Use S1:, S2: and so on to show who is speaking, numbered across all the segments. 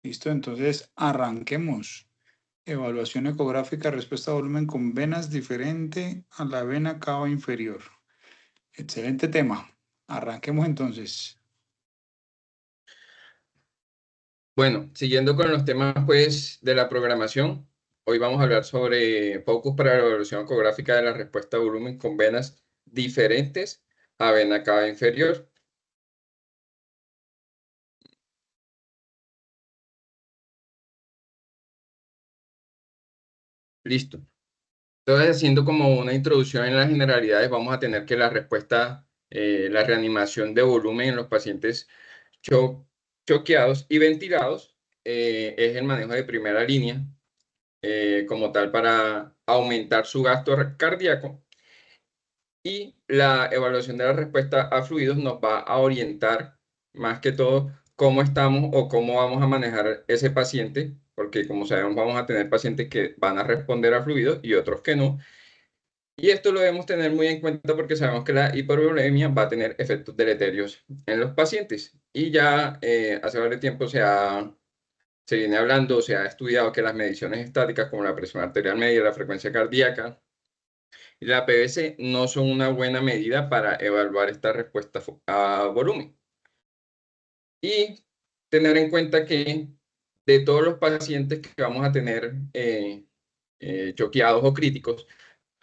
S1: Listo, entonces arranquemos. Evaluación ecográfica, respuesta a volumen con venas diferente a la vena cava inferior. Excelente tema. Arranquemos entonces.
S2: Bueno, siguiendo con los temas pues de la programación, hoy vamos a hablar sobre focus para la evaluación ecográfica de la respuesta a volumen con venas diferentes a vena cava inferior. Listo. Entonces, haciendo como una introducción en las generalidades, vamos a tener que la respuesta, la reanimación de volumen en los pacientes choqueados y ventilados es el manejo de primera línea como tal para aumentar su gasto cardíaco. Y la evaluación de la respuesta a fluidos nos va a orientar más que todo cómo estamos o cómo vamos a manejar ese paciente, porque como sabemos vamos a tener pacientes que van a responder a fluidos y otros que no. Y esto lo debemos tener muy en cuenta porque sabemos que la hipervolemia va a tener efectos deleterios en los pacientes. Y ya hace varios tiempo se viene hablando, se ha estudiado que las mediciones estáticas como la presión arterial media, la frecuencia cardíaca, y la PVC no son una buena medida para evaluar esta respuesta a volumen. Y tener en cuenta que de todos los pacientes que vamos a tener choqueados o críticos,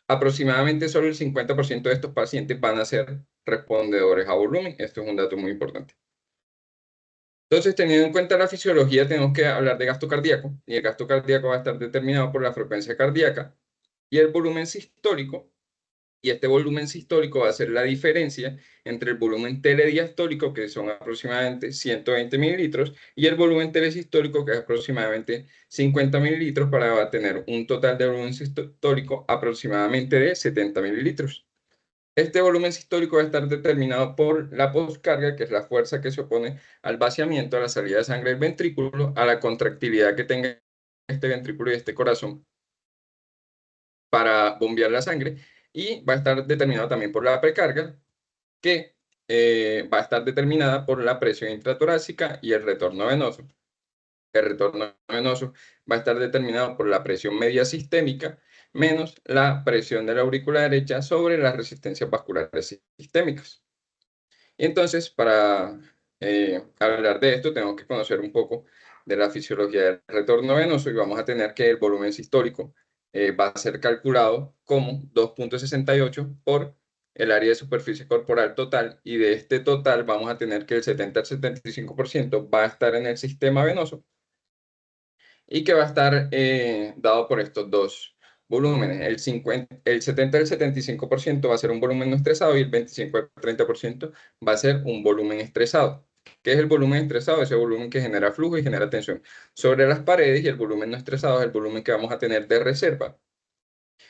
S2: aproximadamente solo el 50% de estos pacientes van a ser respondedores a volumen. Esto es un dato muy importante. Entonces, teniendo en cuenta la fisiología, tenemos que hablar de gasto cardíaco. Y el gasto cardíaco va a estar determinado por la frecuencia cardíaca y el volumen sistólico. Y este volumen sistólico va a ser la diferencia entre el volumen telediastólico, que son aproximadamente 120 mililitros, y el volumen telesistólico, que es aproximadamente 50 mililitros, para tener un total de volumen sistólico aproximadamente de 70 mililitros. Este volumen sistólico va a estar determinado por la poscarga, que es la fuerza que se opone al vaciamiento, a la salida de sangre del ventrículo, a la contractilidad que tenga este ventrículo y este corazón para bombear la sangre, y va a estar determinado también por la precarga, que va a estar determinada por la presión intratorácica y el retorno venoso. El retorno venoso va a estar determinado por la presión media sistémica menos la presión de la aurícula derecha sobre las resistencias vasculares sistémicas. Y entonces, para hablar de esto, tenemos que conocer un poco de la fisiología del retorno venoso y vamos a tener que el volumen sistólico va a ser calculado como 2.68 por el área de superficie corporal total, y de este total vamos a tener que el 70 al 75% va a estar en el sistema venoso y que va a estar dado por estos dos volúmenes. El 70 al 75% va a ser un volumen no estresado y el 25 al 30% va a ser un volumen estresado. ¿Qué es el volumen estresado? Ese volumen que genera flujo y genera tensión sobre las paredes, y el volumen no estresado es el volumen que vamos a tener de reserva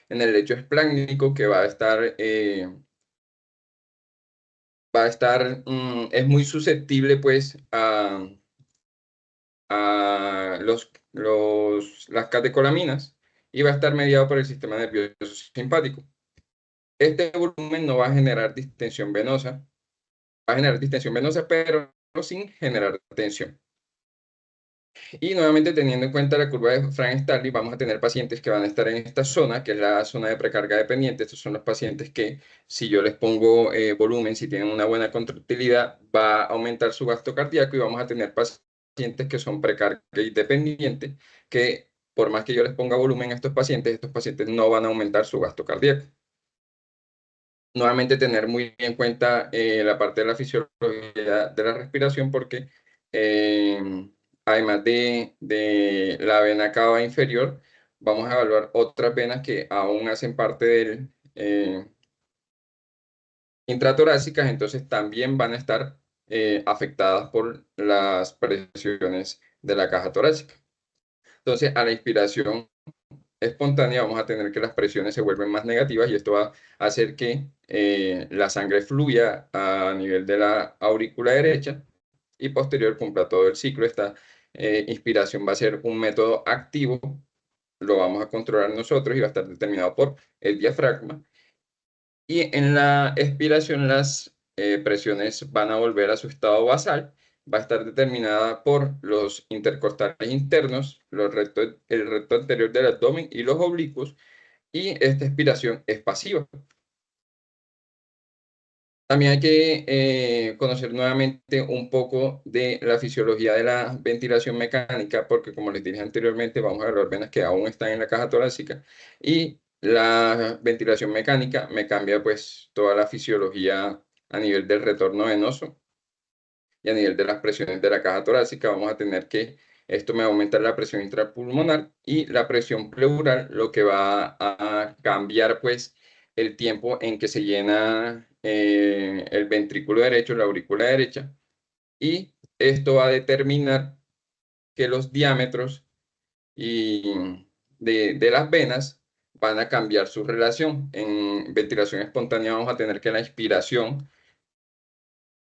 S2: en el lecho espláncnico, que es muy susceptible pues a las catecolaminas, y va a estar mediado por el sistema nervioso simpático. Este volumen no va a generar distensión venosa, va a generar distensión venosa, pero sin generar tensión. Y nuevamente, teniendo en cuenta la curva de Frank-Starling, vamos a tener pacientes que van a estar en esta zona, que es la zona de precarga dependiente. Estos son los pacientes que, si yo les pongo volumen, si tienen una buena contractilidad, va a aumentar su gasto cardíaco, y vamos a tener pacientes que son precarga dependientes, que por más que yo les ponga volumen a estos pacientes no van a aumentar su gasto cardíaco. Nuevamente, tener muy en cuenta la parte de la fisiología de la respiración, porque además de la vena cava inferior, vamos a evaluar otras venas que aún hacen parte del intratorácicas, entonces también van a estar afectadas por las presiones de la caja torácica. Entonces, a la inspiración espontánea vamos a tener que las presiones se vuelven más negativas, y esto va a hacer que la sangre fluya a nivel de la aurícula derecha y posterior cumpla todo el ciclo. Esta inspiración va a ser un método activo, lo vamos a controlar nosotros y va a estar determinado por el diafragma. Y en la expiración las presiones van a volver a su estado basal, va a estar determinada por los intercostales internos, el recto anterior del abdomen y los oblicuos, y esta expiración es pasiva. También hay que conocer nuevamente un poco de la fisiología de la ventilación mecánica, porque como les dije anteriormente, vamos a ver venas que aún están en la caja torácica, y la ventilación mecánica me cambia pues toda la fisiología a nivel del retorno venoso y a nivel de las presiones de la caja torácica. Vamos a tener que esto me va a aumentar la presión intrapulmonar y la presión pleural, lo que va a cambiar pues el tiempo en que se llena el ventrículo derecho, la aurícula derecha, y esto va a determinar que los diámetros de las venas van a cambiar su relación. En ventilación espontánea vamos a tener que la inspiración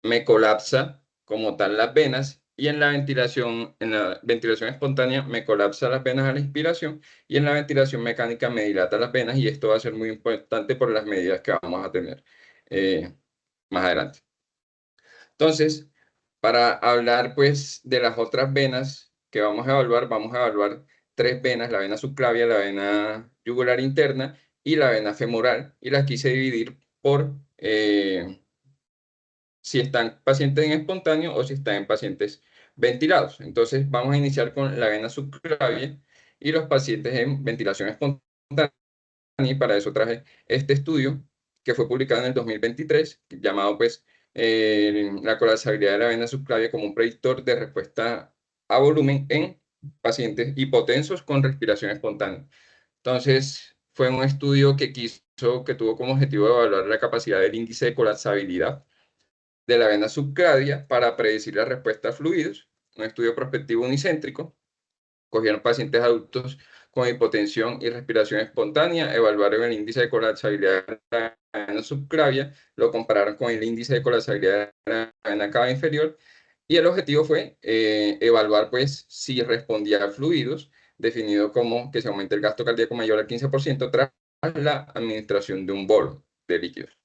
S2: me colapsa como tal las venas, y en la ventilación espontánea me colapsa las venas a la inspiración, y en la ventilación mecánica me dilata las venas, y esto va a ser muy importante por las medidas que vamos a tener eh, más adelante. Entonces, para hablar pues de las otras venas que vamos a evaluar tres venas: la vena subclavia, la vena yugular interna y la vena femoral, y las quise dividir por si están pacientes en espontáneo o si están en pacientes ventilados. Entonces, vamos a iniciar con la vena subclavia y los pacientes en ventilación espontánea, y para eso traje este estudio que fue publicado en el 2023, llamado pues la colapsabilidad de la vena subclavia como un predictor de respuesta a volumen en pacientes hipotensos con respiración espontánea. Entonces, fue un estudio que tuvo como objetivo evaluar la capacidad del índice de colapsabilidad de la vena subclavia para predecir la respuesta a fluidos, un estudio prospectivo unicéntrico. Cogieron pacientes adultos con hipotensión y respiración espontánea, evaluaron el índice de colapsabilidad de la vena subclavia, lo compararon con el índice de colapsabilidad de la vena cava inferior, y el objetivo fue evaluar pues si respondía a fluidos, definido como que se aumente el gasto cardíaco mayor al 15% tras la administración de un bolo de líquidos.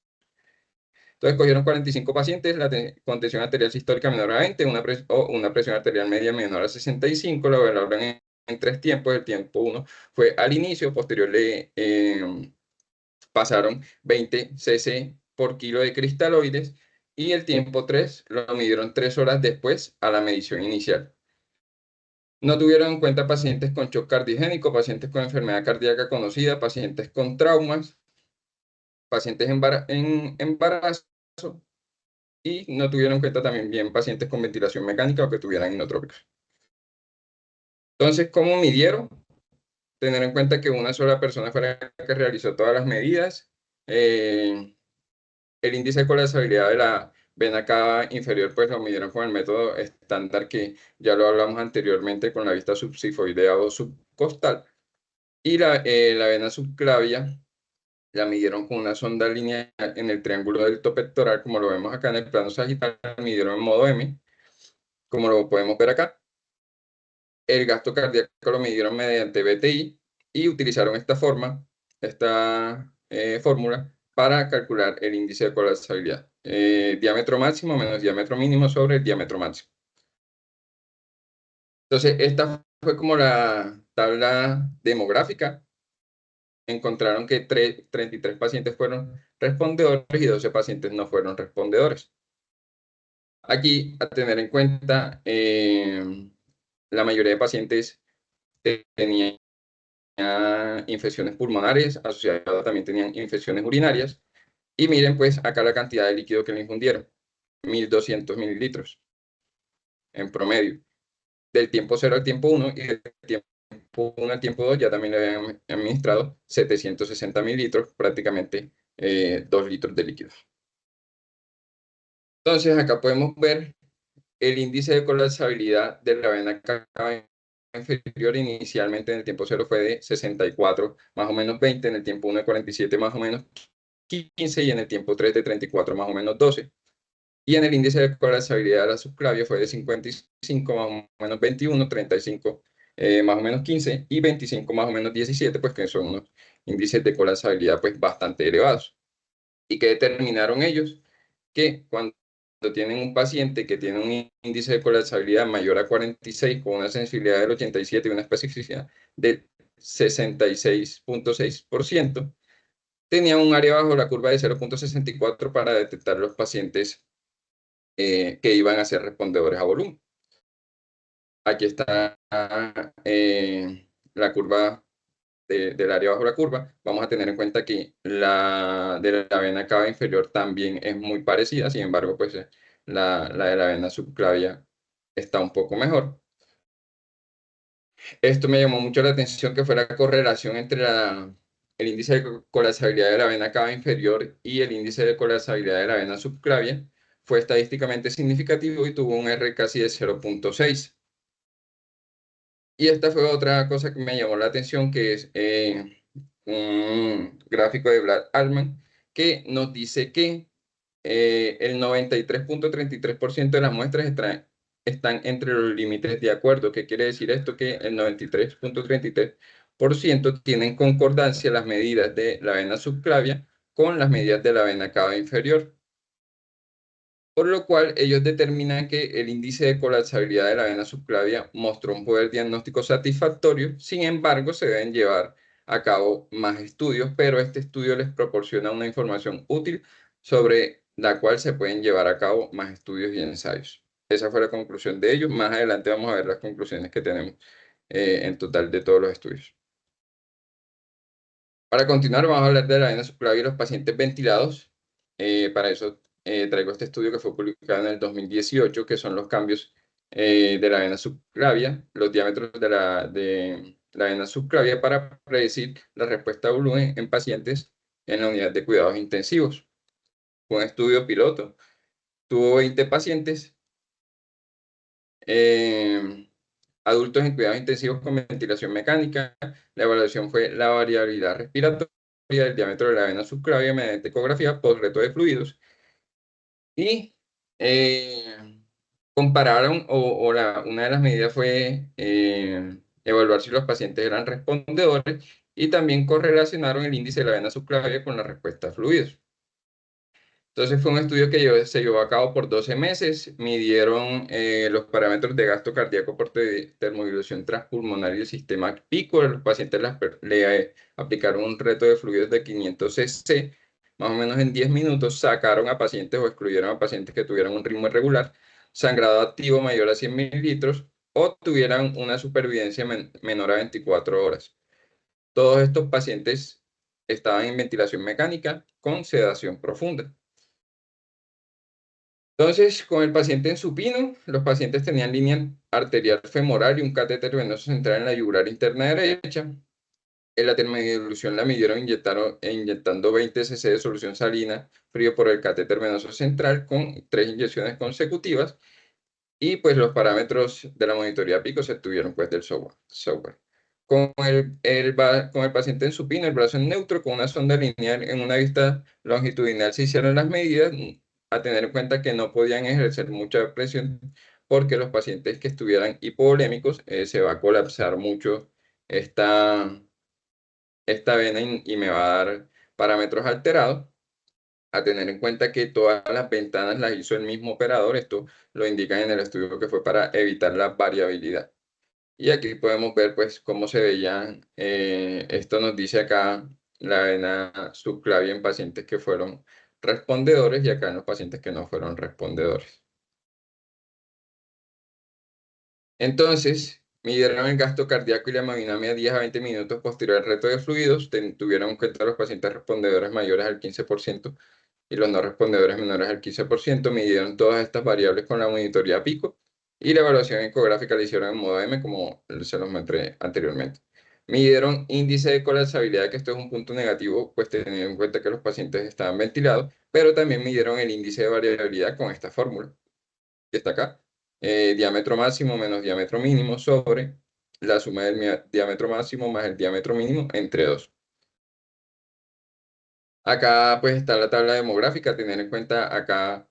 S2: Entonces, cogieron 45 pacientes con tensión arterial sistólica menor a 20, una presión arterial media menor a 65, lo evaluaron en tres tiempos. El tiempo 1 fue al inicio, posterior le pasaron 20 cc por kilo de cristaloides, y el tiempo 3 lo midieron 3 horas después a la medición inicial. No tuvieron en cuenta pacientes con shock cardiogénico, pacientes con enfermedad cardíaca conocida, pacientes con traumas, pacientes en embarazo, y no tuvieron en cuenta también bien pacientes con ventilación mecánica o que tuvieran inotrópicos. Entonces, ¿cómo midieron? Tener en cuenta que una sola persona fue la que realizó todas las medidas. El índice de colapsabilidad de la vena cava inferior, pues lo midieron con el método estándar que ya lo hablamos anteriormente, con la vista subsifoidea o subcostal. Y la vena subclavia la midieron con una sonda lineal en el triángulo del pectoral, como lo vemos acá en el plano sagital, midieron en modo M, como lo podemos ver acá. El gasto cardíaco lo midieron mediante BTI y utilizaron esta fórmula para calcular el índice de colapsabilidad. Diámetro máximo menos diámetro mínimo sobre el diámetro máximo. Entonces, esta fue como la tabla demográfica. Encontraron que 33 pacientes fueron respondedores y 12 pacientes no fueron respondedores. Aquí, a tener en cuenta, la mayoría de pacientes tenían infecciones pulmonares, asociadas también tenían infecciones urinarias, y miren pues acá la cantidad de líquido que le infundieron, 1200 mililitros en promedio, del tiempo 0 al tiempo 1, y del tiempo 1 al tiempo 2 ya también le habían administrado 760 mililitros, prácticamente 2 litros de líquido. Entonces acá podemos ver el índice de colapsabilidad de la vena cava inferior. Inicialmente en el tiempo 0 fue de 64, más o menos 20, en el tiempo 1 de 47, más o menos 15, y en el tiempo 3 de 34, más o menos 12. Y en el índice de colapsabilidad de la subclavia fue de 55, más o menos 21, 35, más o menos 15, y 25, más o menos 17, pues que son unos índices de colapsabilidad pues bastante elevados. ¿Y qué determinaron ellos? Que cuando tienen un paciente que tiene un índice de colapsabilidad mayor a 46 con una sensibilidad del 87 y una especificidad de 66.6%, tenía un área bajo la curva de 0.64 para detectar los pacientes que iban a ser respondedores a volumen. Aquí está la curva del área bajo la curva. Vamos a tener en cuenta que la de la vena cava inferior también es muy parecida, sin embargo, pues la de la vena subclavia está un poco mejor. Esto me llamó mucho la atención, que fue la correlación entre el índice de colapsabilidad de la vena cava inferior y el índice de colapsabilidad de la vena subclavia. Fue estadísticamente significativo y tuvo un R casi de 0.6. Y esta fue otra cosa que me llamó la atención, que es un gráfico de Vlad Altman, que nos dice que el 93.33% de las muestras están entre los límites de acuerdo. ¿Qué quiere decir esto? Que el 93.33% tienen concordancia las medidas de la vena subclavia con las medidas de la vena cava inferior. Por lo cual ellos determinan que el índice de colapsabilidad de la vena subclavia mostró un poder diagnóstico satisfactorio. Sin embargo, se deben llevar a cabo más estudios, pero este estudio les proporciona una información útil sobre la cual se pueden llevar a cabo más estudios y ensayos. Esa fue la conclusión de ellos. Más adelante vamos a ver las conclusiones que tenemos en total de todos los estudios. Para continuar, vamos a hablar de la vena subclavia y los pacientes ventilados. Para eso traigo este estudio que fue publicado en el 2018, que son los cambios de la vena subclavia, los diámetros de la vena subclavia para predecir la respuesta a volumen en pacientes en la unidad de cuidados intensivos. Fue un estudio piloto. Tuvo 20 pacientes adultos en cuidados intensivos con ventilación mecánica. La evaluación fue la variabilidad respiratoria del diámetro de la vena subclavia mediante ecografía post reto de fluidos. Y compararon, una de las medidas fue evaluar si los pacientes eran respondedores, y también correlacionaron el índice de la vena subclavia con la respuesta a fluidos. Entonces fue un estudio que se llevó a cabo por 12 meses, midieron los parámetros de gasto cardíaco por termodilución transpulmonar y el sistema pico. A los pacientes le aplicaron un reto de fluidos de 500 cc, más o menos en 10 minutos, sacaron a pacientes o excluyeron a pacientes que tuvieran un ritmo irregular, sangrado activo mayor a 100 mililitros o tuvieran una supervivencia menor a 24 horas. Todos estos pacientes estaban en ventilación mecánica con sedación profunda. Entonces, con el paciente en supino, los pacientes tenían línea arterial femoral y un catéter venoso central en la yugular interna derecha. En la termodilución la midieron inyectando 20 cc de solución salina frío por el catéter venoso central con 3 inyecciones consecutivas. Y pues los parámetros de la monitoría pico se obtuvieron pues del software. Con el paciente en supino, el brazo en neutro, con una sonda lineal en una vista longitudinal se hicieron las medidas, a tener en cuenta que no podían ejercer mucha presión porque los pacientes que estuvieran hipovolémicos se va a colapsar mucho esta vena y me va a dar parámetros alterados. A tener en cuenta que todas las ventanas las hizo el mismo operador. Esto lo indican en el estudio que fue para evitar la variabilidad. Y aquí podemos ver pues cómo se veían. Esto nos dice acá la vena subclavia en pacientes que fueron respondedores y acá en los pacientes que no fueron respondedores. Entonces, midieron el gasto cardíaco y la hemodinamia 10 a 20 minutos posterior al reto de fluidos. Tuvieron en cuenta los pacientes respondedores mayores al 15% y los no respondedores menores al 15%. Midieron todas estas variables con la monitoría pico y la evaluación ecográfica la hicieron en modo M, como se los mostré anteriormente. Midieron índice de colapsabilidad, que esto es un punto negativo, pues teniendo en cuenta que los pacientes estaban ventilados, pero también midieron el índice de variabilidad con esta fórmula que está acá. Diámetro máximo menos diámetro mínimo sobre la suma del diámetro máximo más el diámetro mínimo entre 2. Acá pues está la tabla demográfica, tener en cuenta acá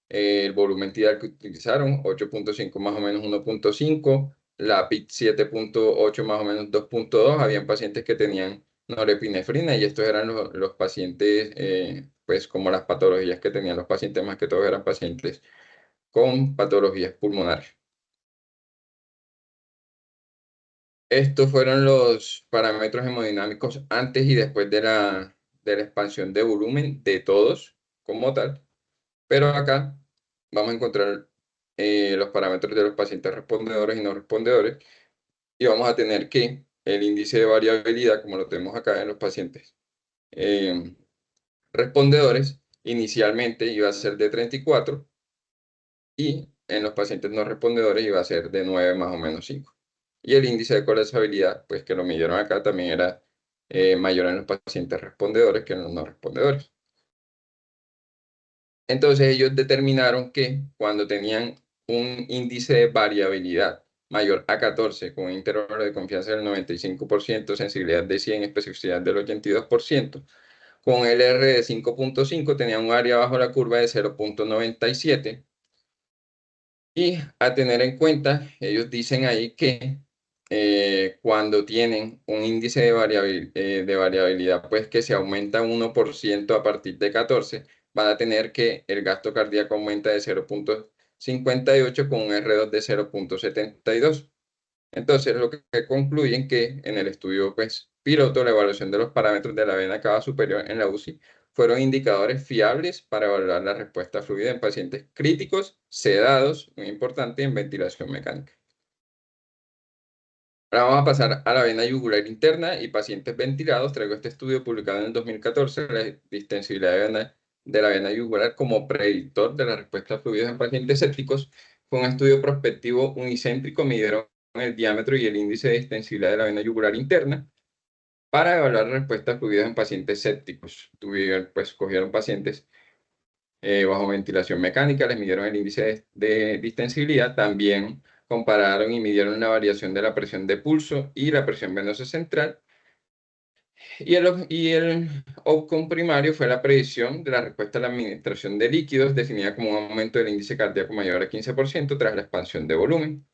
S2: el volumen tidal que utilizaron, 8.5 más o menos 1.5, la PIC 7.8 más o menos 2.2. Habían pacientes que tenían norepinefrina y estos eran los pacientes, pues como las patologías que tenían los pacientes, más que todo eran pacientes con patologías pulmonares. Estos fueron los parámetros hemodinámicos antes y después de la expansión de volumen de todos como tal. Pero acá vamos a encontrar los parámetros de los pacientes respondedores y no respondedores. Y vamos a tener que el índice de variabilidad, como lo tenemos acá en los pacientes respondedores, inicialmente iba a ser de 34 y en los pacientes no respondedores iba a ser de 9 más o menos 5. Y el índice de colapsabilidad, pues que lo midieron acá, también era mayor en los pacientes respondedores que en los no respondedores. Entonces ellos determinaron que cuando tenían un índice de variabilidad mayor a 14, con un intervalo de confianza del 95%, sensibilidad de 100, especificidad del 82%, con el R de 5.5 tenía un área bajo la curva de 0.97. Y a tener en cuenta, ellos dicen ahí que cuando tienen un índice de variabilidad, pues que se aumenta 1% a partir de 14, van a tener que el gasto cardíaco aumenta de 0.58 con un R2 de 0.72. Entonces, lo que concluyen que en el estudio pues, piloto, la evaluación de los parámetros de la vena cava superior en la UCI fueron indicadores fiables para evaluar la respuesta fluida en pacientes críticos, sedados, muy importante, en ventilación mecánica. Ahora vamos a pasar a la vena yugular interna y pacientes ventilados. Traigo este estudio publicado en el 2014, la distensibilidad de la vena yugular como predictor de la respuesta fluida en pacientes sépticos. Fue un estudio prospectivo unicéntrico, midieron el diámetro y el índice de distensibilidad de la vena yugular interna para evaluar respuestas fluidas en pacientes sépticos. Cogieron pacientes bajo ventilación mecánica, les midieron el índice de distensibilidad, también compararon y midieron la variación de la presión de pulso y la presión venosa central. Y el outcome primario fue la predicción de la respuesta a la administración de líquidos, definida como un aumento del índice cardíaco mayor a 15% tras la expansión de volumen.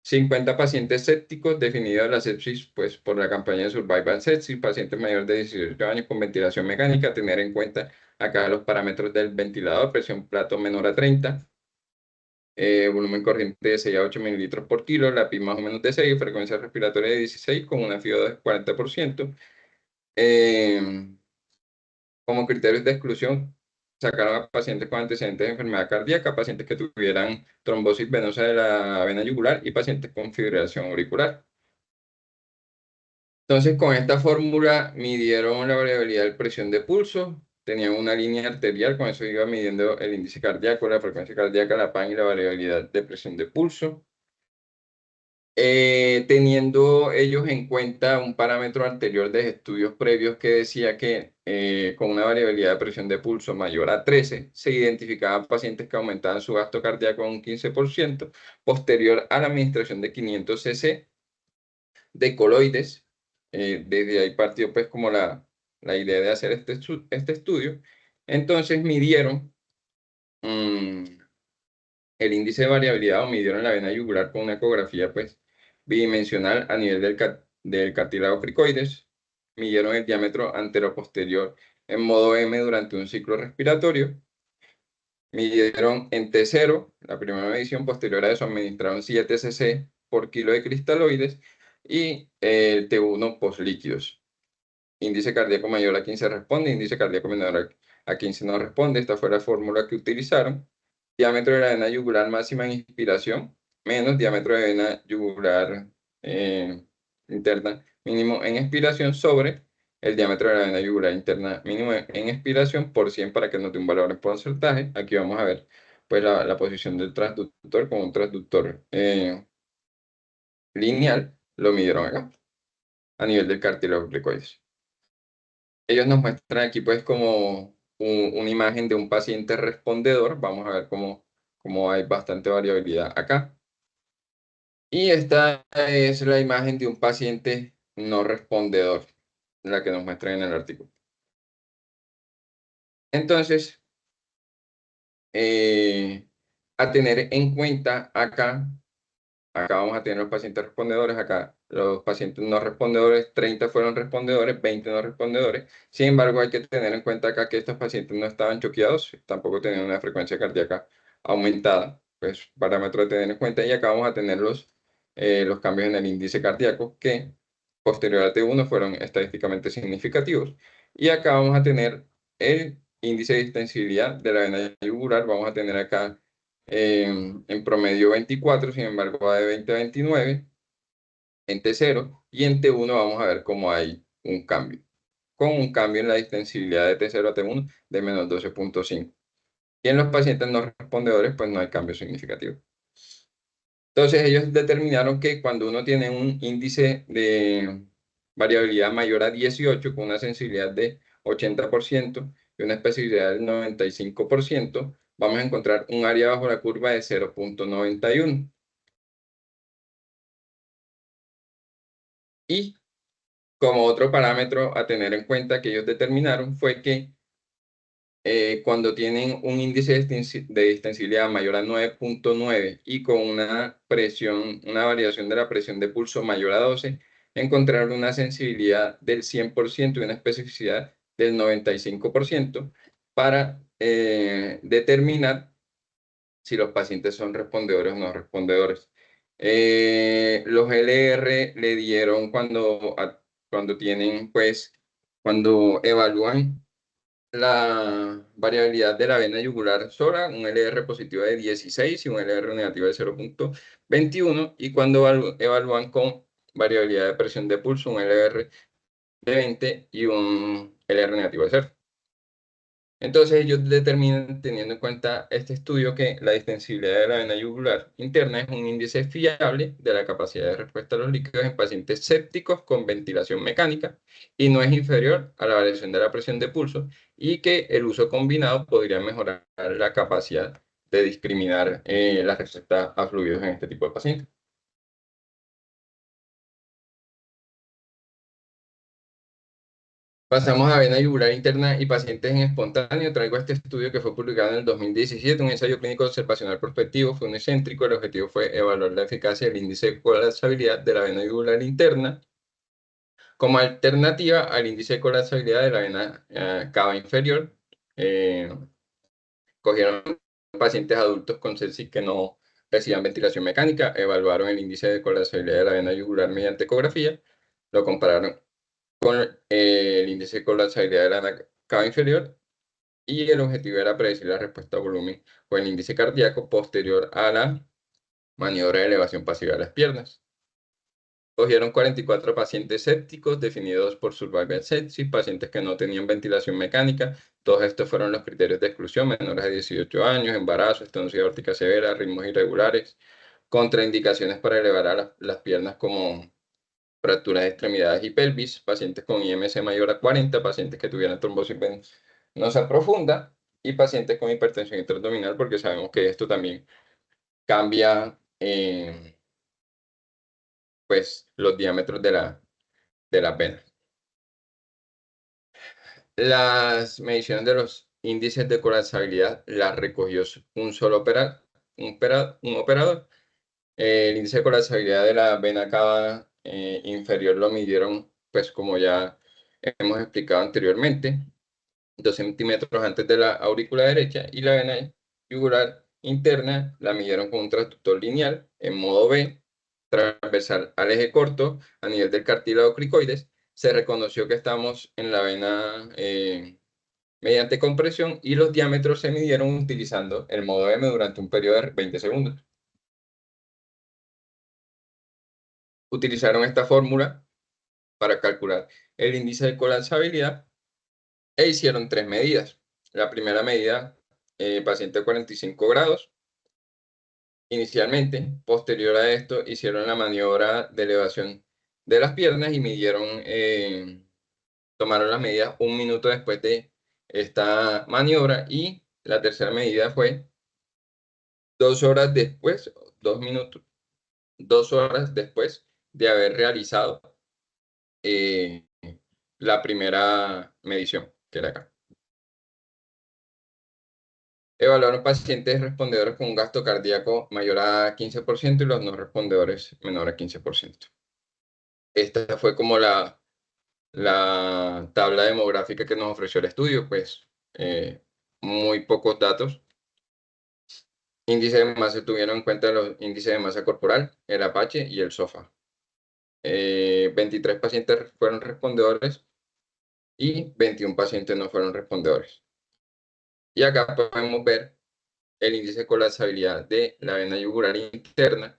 S2: 50 pacientes sépticos, definidos la sepsis pues, por la campaña de Survival Sepsis, pacientes mayores de 18 años con ventilación mecánica, tener en cuenta acá los parámetros del ventilador, presión plato menor a 30, volumen corriente de 6 a 8 mililitros por kilo, la PI más o menos de 6, frecuencia respiratoria de 16 con una FIO de 40%. Como criterios de exclusión, sacaron a pacientes con antecedentes de enfermedad cardíaca, pacientes que tuvieran trombosis venosa de la vena yugular y pacientes con fibrilación auricular. Entonces, con esta fórmula midieron la variabilidad de presión de pulso, tenían una línea arterial, con eso iba midiendo el índice cardíaco, la frecuencia cardíaca, la PAN y la variabilidad de presión de pulso. Teniendo ellos en cuenta un parámetro anterior de estudios previos que decía que con una variabilidad de presión de pulso mayor a 13, se identificaban pacientes que aumentaban su gasto cardíaco en un 15%, posterior a la administración de 500 cc de coloides. Desde ahí partió pues como la idea de hacer este estudio. Entonces midieron el índice de variabilidad o midieron la vena yugular con una ecografía pues bidimensional a nivel del cartílago cricoides, midieron el diámetro antero-posterior en modo M durante un ciclo respiratorio, midieron en T0, la primera medición, posterior a eso administraron 7 cc por kilo de cristaloides y el T1 poslíquidos. Índice cardíaco mayor a 15 responde, índice cardíaco menor a 15 no responde. Esta fue la fórmula que utilizaron. Diámetro de la vena yugular máxima en inspiración, menos diámetro de vena yugular interna mínimo en expiración sobre el diámetro de la vena yugular interna mínimo en expiración por 100 para que nos dé un valor en porcentaje. Aquí vamos a ver pues, la posición del transductor con un transductor lineal. Lo midieron acá a nivel del cartílago cricoides. Ellos nos muestran aquí pues como una imagen de un paciente respondedor. Vamos a ver cómo hay bastante variabilidad acá. Y esta es la imagen de un paciente no respondedor, la que nos muestran en el artículo. Entonces, a tener en cuenta acá vamos a tener los pacientes respondedores, acá los pacientes no respondedores, 30 fueron respondedores, 20 no respondedores. Sin embargo, hay que tener en cuenta acá que estos pacientes no estaban choqueados, tampoco tenían una frecuencia cardíaca aumentada. pues, parámetro a tener en cuenta. Y acá vamos a tener los cambios en el índice cardíaco que posterior a T1 fueron estadísticamente significativos. Y acá vamos a tener el índice de distensibilidad de la vena yugular. Vamos a tener acá en promedio 24, sin embargo va de 20 a 29 en T0, y en T1 vamos a ver cómo hay un cambio, con un cambio en la distensibilidad de T0 a T1 de menos 12.5. Y en los pacientes no respondedores, pues no hay cambio significativo. Entonces ellos determinaron que cuando uno tiene un índice de variabilidad mayor a 18, con una sensibilidad de 80% y una especificidad del 95%, vamos a encontrar un área bajo la curva de 0.91. Y como otro parámetro a tener en cuenta que ellos determinaron fue que cuando tienen un índice de distensibilidad mayor a 9.9 y con una presión, una variación de la presión de pulso mayor a 12, encontrar una sensibilidad del 100% y una especificidad del 95% para determinar si los pacientes son respondedores o no respondedores. Los LR le dieron cuando tienen, pues, cuando evalúan la variabilidad de la vena yugular sola, un LR positivo de 16 y un LR negativo de 0.21, y cuando evalúan con variabilidad de presión de pulso, un LR de 20 y un LR negativo de 0. Entonces ellos determinan, teniendo en cuenta este estudio, que la distensibilidad de la vena yugular interna es un índice fiable de la capacidad de respuesta a los líquidos en pacientes sépticos con ventilación mecánica y no es inferior a la variación de la presión de pulso, y que el uso combinado podría mejorar la capacidad de discriminar la respuesta a fluidos en este tipo de pacientes. Pasamos a vena yugular interna y pacientes en espontáneo. Traigo este estudio que fue publicado en el 2017, un ensayo clínico observacional prospectivo, fue unicéntrico. El objetivo fue evaluar la eficacia del índice de colapsabilidad de la vena yugular interna como alternativa al índice de colapsabilidad de la vena cava inferior. Eh, Cogieron pacientes adultos con sepsis que no recibían ventilación mecánica, evaluaron el índice de colapsabilidad de la vena yugular mediante ecografía, lo compararon con el índice de colapsabilidad de la cava inferior, y el objetivo era predecir la respuesta a volumen o el índice cardíaco posterior a la maniobra de elevación pasiva de las piernas. Cogieron 44 pacientes sépticos definidos por Survival Sepsis, pacientes que no tenían ventilación mecánica. Todos estos fueron los criterios de exclusión: menores de 18 años, embarazo, estenosis aórtica severa, ritmos irregulares, contraindicaciones para elevar a las piernas como fracturas de extremidades y pelvis, pacientes con IMC mayor a 40, pacientes que tuvieran trombosis venosa profunda y pacientes con hipertensión intraabdominal, porque sabemos que esto también cambia pues, los diámetros de la vena. Las mediciones de los índices de colapsabilidad las recogió un solo un operador. El índice de colapsabilidad de la vena cava inferior lo midieron, pues como ya hemos explicado anteriormente, 2 centímetros antes de la aurícula derecha, y la vena yugular interna la midieron con un transductor lineal en modo B, transversal al eje corto a nivel del cartílago cricoides. Se reconoció que estamos en la vena mediante compresión, y los diámetros se midieron utilizando el modo M durante un periodo de 20 segundos. Utilizaron esta fórmula para calcular el índice de colapsabilidad e hicieron 3 medidas. La primera medida, paciente de 45 grados. Inicialmente, posterior a esto, hicieron la maniobra de elevación de las piernas y tomaron las medidas un minuto después de esta maniobra, y la tercera medida fue 2 horas después, 2 minutos, 2 horas después de haber realizado eh, la primera medición, que era acá. Evaluaron pacientes respondedores con un gasto cardíaco mayor a 15% y los no respondedores menor a 15%. Esta fue como la tabla demográfica que nos ofreció el estudio, pues muy pocos datos. índice de masa tuvieron en cuenta los índices de masa corporal, el Apache y el SOFA. 23 pacientes fueron respondedores y 21 pacientes no fueron respondedores. Y acá podemos ver el índice de colapsabilidad de la vena yugular interna.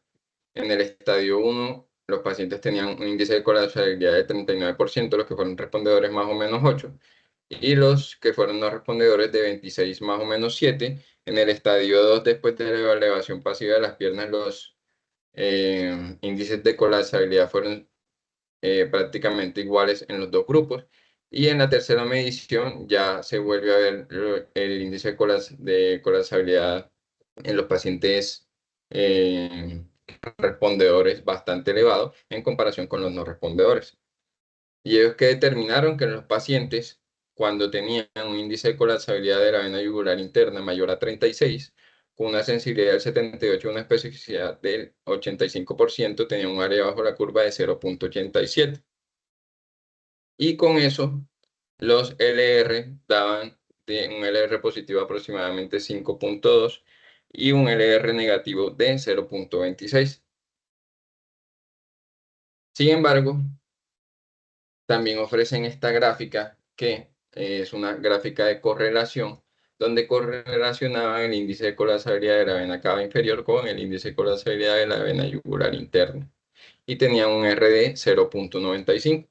S2: En el estadio 1, los pacientes tenían un índice de colapsabilidad de 39%, los que fueron respondedores más o menos 8, y los que fueron no respondedores de 26 más o menos 7. En el estadio 2, después de la elevación pasiva de las piernas, los índices de colapsabilidad fueron prácticamente iguales en los dos grupos. Y en la tercera medición ya se vuelve a ver el índice de colapsabilidad en los pacientes respondedores bastante elevado en comparación con los no respondedores. Y ellos que determinaron que en los pacientes, cuando tenían un índice de colapsabilidad de la vena yugular interna mayor a 36, con una sensibilidad del 78 y una especificidad del 85%, tenían un área bajo la curva de 0.87. Y con eso, los LR daban de un LR positivo aproximadamente 5.2 y un LR negativo de 0.26. Sin embargo, también ofrecen esta gráfica que es una gráfica de correlación, donde correlacionaban el índice de colapsabilidad de la vena cava inferior con el índice de colapsabilidad de la vena yugular interna. Y tenían un R de 0.95.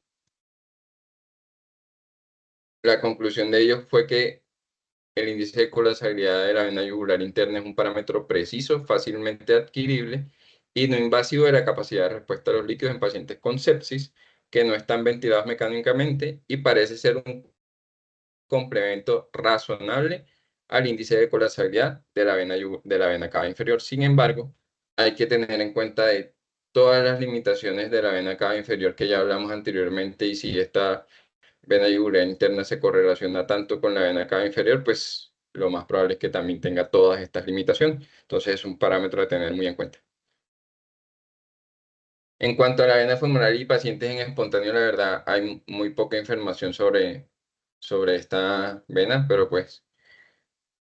S2: La conclusión de ellos fue que el índice de colapsabilidad de la vena yugular interna es un parámetro preciso, fácilmente adquirible y no invasivo de la capacidad de respuesta a los líquidos en pacientes con sepsis que no están ventilados mecánicamente y parece ser un complemento razonable al índice de colapsabilidad de la vena cava inferior. Sin embargo, hay que tener en cuenta de todas las limitaciones de la vena cava inferior que ya hablamos anteriormente, y si esta vena yugular interna se correlaciona tanto con la vena cava inferior, pues lo más probable es que también tenga todas estas limitaciones. Entonces es un parámetro a tener muy en cuenta. En cuanto a la vena femoral y pacientes en espontáneo, la verdad hay muy poca información sobre esta vena, pero pues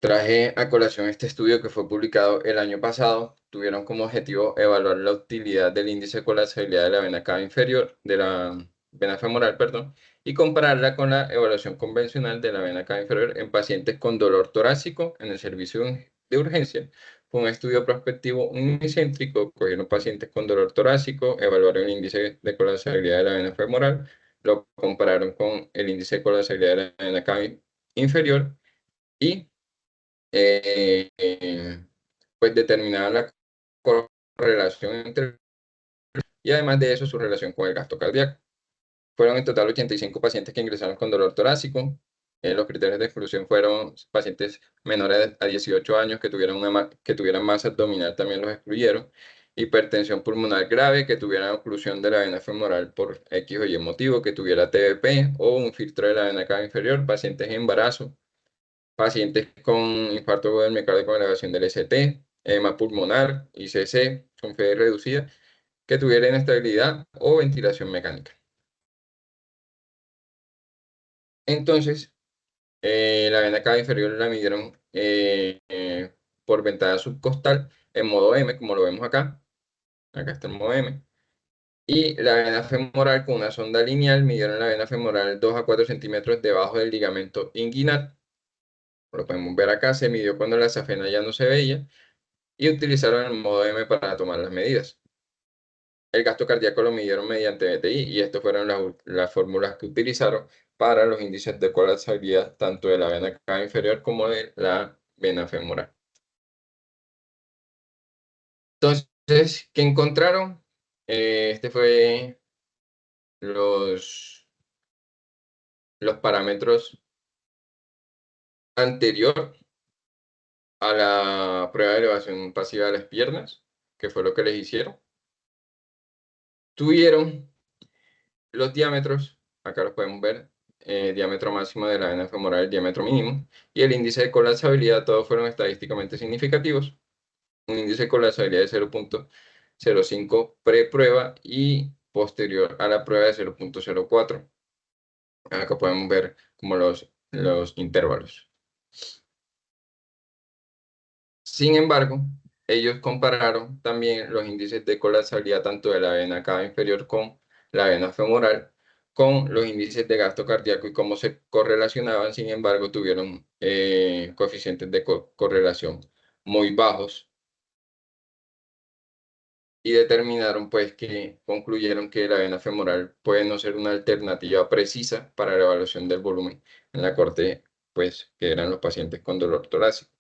S2: traje a colación este estudio que fue publicado el año pasado. Tuvieron como objetivo evaluar la utilidad del índice de colapsabilidad de la vena cava inferior, de la vena femoral, perdón, y compararla con la evaluación convencional de la vena cava inferior en pacientes con dolor torácico en el servicio de urgencia. Fue un estudio prospectivo unicéntrico. Cogieron pacientes con dolor torácico, evaluaron el índice de colapsabilidad de la vena femoral, lo compararon con el índice de colapsabilidad de la vena cava inferior y pues determinar la correlación entre, y además de eso su relación con el gasto cardíaco. Fueron en total 85 pacientes que ingresaron con dolor torácico. Los criterios de exclusión fueron pacientes menores a 18 años que tuvieran masa abdominal, también los excluyeron. Hipertensión pulmonar grave, que tuvieran oclusión de la vena femoral por X o Y motivo, que tuviera TBP o un filtro de la vena cava inferior, pacientes en embarazo, pacientes con infarto del miocardio con elevación del ST, edema pulmonar, ICC, con fe reducida, que tuvieran inestabilidad o ventilación mecánica. Entonces, la vena cava inferior la midieron por ventana subcostal en modo M, como lo vemos acá. Acá está el modo M. Y la vena femoral con una sonda lineal, midieron la vena femoral 2 a 4 centímetros debajo del ligamento inguinal. Lo podemos ver acá, se midió cuando la safena ya no se veía y utilizaron el modo M para tomar las medidas. El gasto cardíaco lo midieron mediante BTI y estas fueron las fórmulas que utilizaron para los índices de colapsabilidad tanto de la vena cava inferior como de la vena femoral. Entonces, ¿qué encontraron? Este fue los parámetros anterior a la prueba de elevación pasiva de las piernas, que fue lo que les hicieron. Tuvieron los diámetros, acá los podemos ver, diámetro máximo de la vena femoral, el diámetro mínimo, y el índice de colapsabilidad, todos fueron estadísticamente significativos. Un índice de colapsabilidad de 0.05 pre-prueba y posterior a la prueba de 0.04. Acá podemos ver como los intervalos. Sin embargo, ellos compararon también los índices de colapsabilidad tanto de la vena cava inferior con la vena femoral, con los índices de gasto cardíaco y cómo se correlacionaban. Sin embargo, tuvieron coeficientes de correlación muy bajos y determinaron pues que concluyeron que la vena femoral puede no ser una alternativa precisa para la evaluación del volumen en la corte, pues que eran los pacientes con dolor torácico,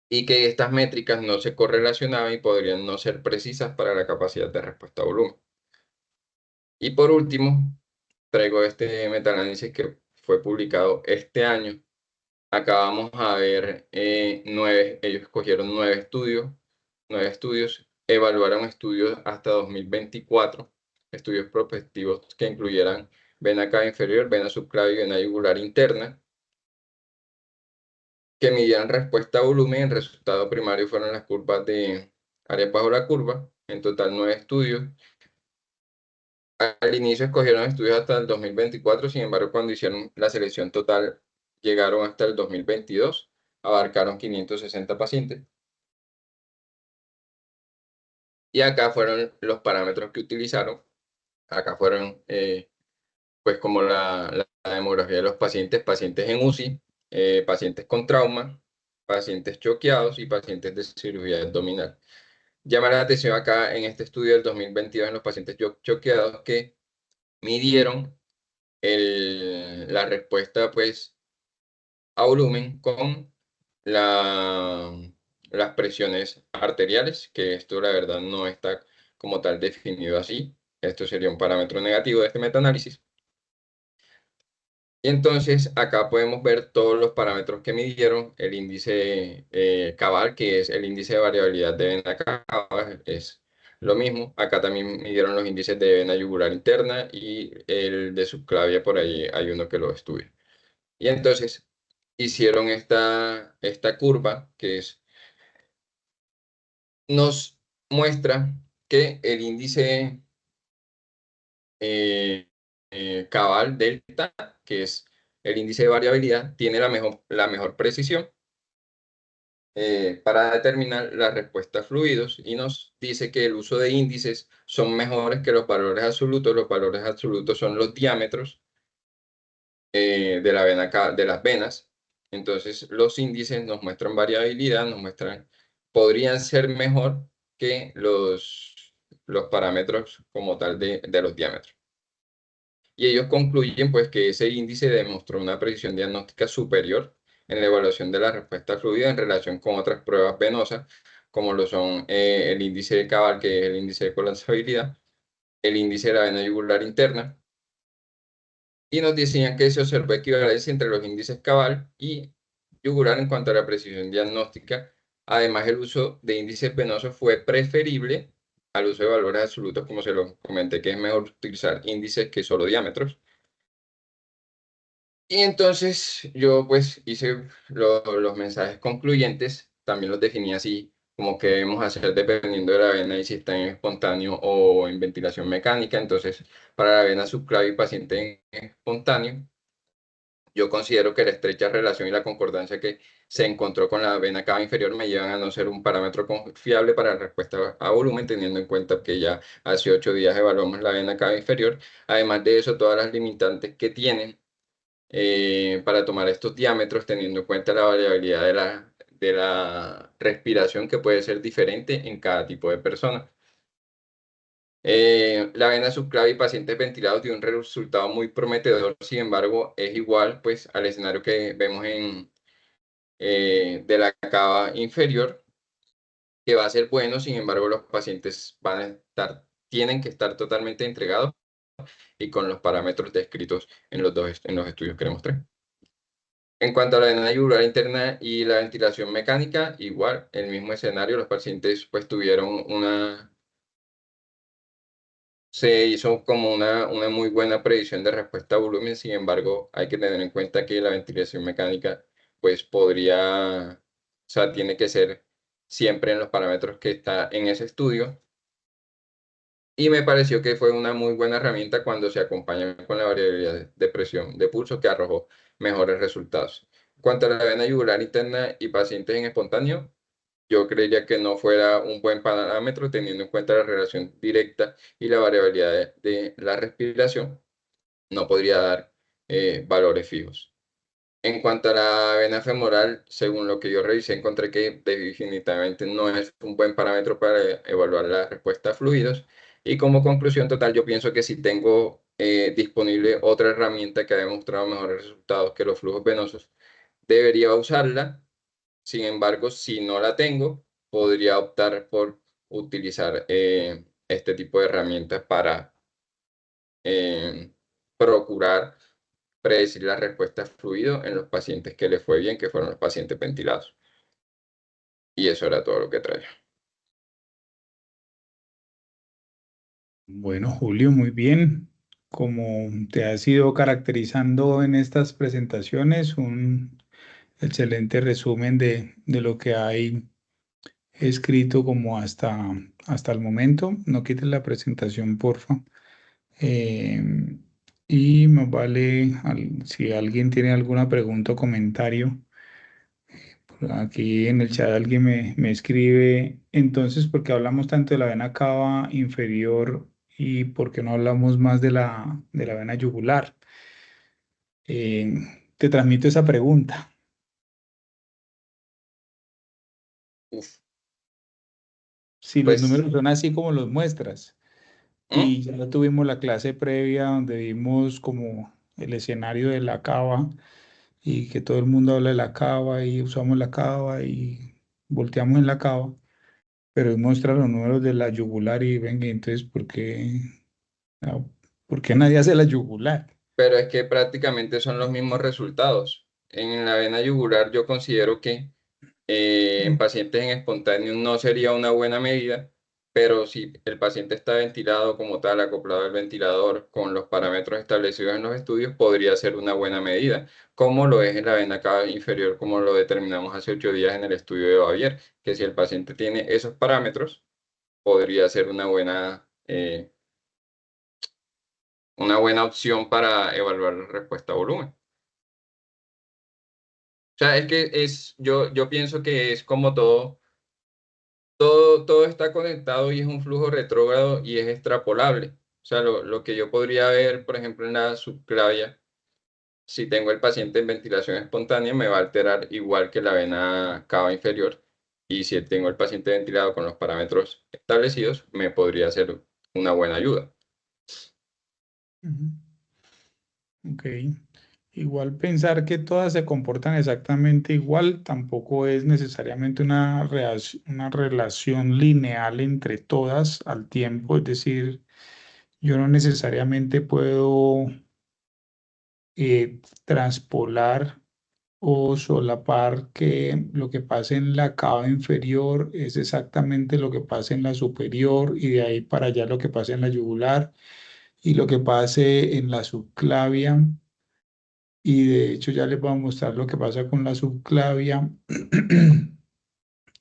S2: y que estas métricas no se correlacionaban y podrían no ser precisas para la capacidad de respuesta a volumen. Y por último, traigo este metaanálisis que fue publicado este año. Acá vamos a ver ellos escogieron nueve estudios, evaluaron estudios hasta 2024, estudios prospectivos que incluyeran vena cava inferior, vena subclavia y vena yugular interna, que midieran respuesta a volumen. El resultado primario fueron las curvas de área bajo la curva, en total 9 estudios. Al inicio escogieron estudios hasta el 2024, sin embargo, cuando hicieron la selección total, llegaron hasta el 2022, abarcaron 560 pacientes. Y acá fueron los parámetros que utilizaron. Acá fueron, pues, como la demografía de los pacientes, pacientes en UCI, pacientes con trauma, pacientes choqueados y pacientes de cirugía abdominal. Llama la atención acá en este estudio del 2022 en los pacientes choqueados que midieron la respuesta, pues, a volumen con las presiones arteriales, que esto la verdad no está como tal definido así. Esto sería un parámetro negativo de este metaanálisis. Y entonces acá podemos ver todos los parámetros que midieron, el índice Cabal, que es el índice de variabilidad de vena cava, es lo mismo. Acá también midieron los índices de vena yugular interna y el de subclavia, por ahí hay uno que lo estudia. Y entonces hicieron esta curva nos muestra que el índice Cabal delta, que es el índice de variabilidad, tiene la mejor precisión para determinar la respuesta a fluidos, y nos dice que el uso de índices son mejores que los valores absolutos. Los valores absolutos son los diámetros de la vena, de las venas. Entonces, los índices nos muestran variabilidad, podrían ser mejor que los parámetros como tal de los diámetros. Y ellos concluyen pues que ese índice demostró una precisión diagnóstica superior en la evaluación de la respuesta fluida en relación con otras pruebas venosas, como lo son el índice de Cabal, que es el índice de colapsabilidad, el índice de la vena yugular interna, y nos decían que se observó equivalencia entre los índices Cabal y yugular en cuanto a la precisión diagnóstica. Además, el uso de índices venosos fue preferible al uso de valores absolutos, como se lo comenté, que es mejor utilizar índices que solo diámetros. Y entonces yo pues hice los mensajes concluyentes, también los definí así, como que debemos hacer dependiendo de la vena y si está en espontáneo o en ventilación mecánica. Entonces, para la vena subclavia y paciente en espontáneo, yo considero que la estrecha relación y la concordancia que se encontró con la vena cava inferior me llevan a no ser un parámetro confiable para la respuesta a volumen, teniendo en cuenta que ya hace 8 días evaluamos la vena cava inferior. Además de eso, todas las limitantes que tienen para tomar estos diámetros, teniendo en cuenta la variabilidad de la respiración, que puede ser diferente en cada tipo de persona. La vena subclavia y pacientes ventilados dio un resultado muy prometedor. Sin embargo, es igual pues al escenario que vemos de la cava inferior, que va a ser bueno. Sin embargo, los pacientes tienen que estar totalmente entregados y con los parámetros descritos en los estudios que les mostré. En cuanto a la vena yugular interna y la ventilación mecánica, igual, el mismo escenario. Los pacientes pues se hizo como una muy buena predicción de respuesta a volumen. Sin embargo, hay que tener en cuenta que la ventilación mecánica pues o sea, tiene que ser siempre en los parámetros que está en ese estudio. Y me pareció que fue una muy buena herramienta cuando se acompaña con la variabilidad de presión de pulso, que arrojó mejores resultados. En cuanto a la vena yugular interna y pacientes en espontáneo, yo creería que no fuera un buen parámetro teniendo en cuenta la relación directa y la variabilidad de la respiración, no podría dar valores fijos. En cuanto a la vena femoral, según lo que yo revisé, encontré que definitivamente no es un buen parámetro para evaluar la respuesta a fluidos. Y como conclusión total, yo pienso que si tengo disponible otra herramienta que ha demostrado mejores resultados que los flujos venosos, debería usarla. Sin embargo, si no la tengo, podría optar por utilizar este tipo de herramientas para eh, procurar predecir la respuesta a fluido en los pacientes que les fue bien, que fueron los pacientes ventilados. Y eso era todo lo que traía.
S1: Bueno, Julio, muy bien. Como te has ido caracterizando en estas presentaciones, un excelente resumen de lo que hay escrito como hasta el momento. No quites la presentación, porfa. Eh, y más vale, si alguien tiene alguna pregunta o comentario, aquí en el chat alguien me escribe, entonces, ¿por qué hablamos tanto de la vena cava inferior y por qué no hablamos más de la vena yugular? Eh, te transmito esa pregunta.
S2: Uf,
S1: Si los
S2: pues,
S1: números son así como los muestras,
S2: ¿mm?
S1: y ya tuvimos la clase previa donde vimos como el escenario de la cava y que todo el mundo habla de la cava y usamos la cava y volteamos en la cava, pero muestra los números de la yugular y venga, entonces, ah, ¿por qué nadie hace la yugular?
S2: Pero es que prácticamente son los mismos resultados. En la vena yugular yo considero que en pacientes en espontáneo no sería una buena medida, pero si el paciente está ventilado como tal, acoplado al ventilador con los parámetros establecidos en los estudios, podría ser una buena medida, como lo es en la vena cava inferior, como lo determinamos hace 8 días en el estudio de Bavier, que si el paciente tiene esos parámetros, podría ser una buena opción para evaluar la respuesta a volumen. O sea, es que yo pienso que es como todo está conectado y es un flujo retrógrado y es extrapolable. O sea, lo que yo podría ver, por ejemplo, en la subclavia, si tengo el paciente en ventilación espontánea, me va a alterar igual que la vena cava inferior. Y si tengo el paciente ventilado con los parámetros establecidos, me podría ser una buena ayuda.
S1: Ujú. Ok. Igual pensar que todas se comportan exactamente igual tampoco es necesariamente una relación lineal entre todas al tiempo. Es decir, yo no necesariamente puedo transpolar o solapar que lo que pasa en la cava inferior es exactamente lo que pasa en la superior y de ahí para allá lo que pasa en la yugular y lo que pase en la subclavia. Y de hecho ya les voy a mostrar lo que pasa con la subclavia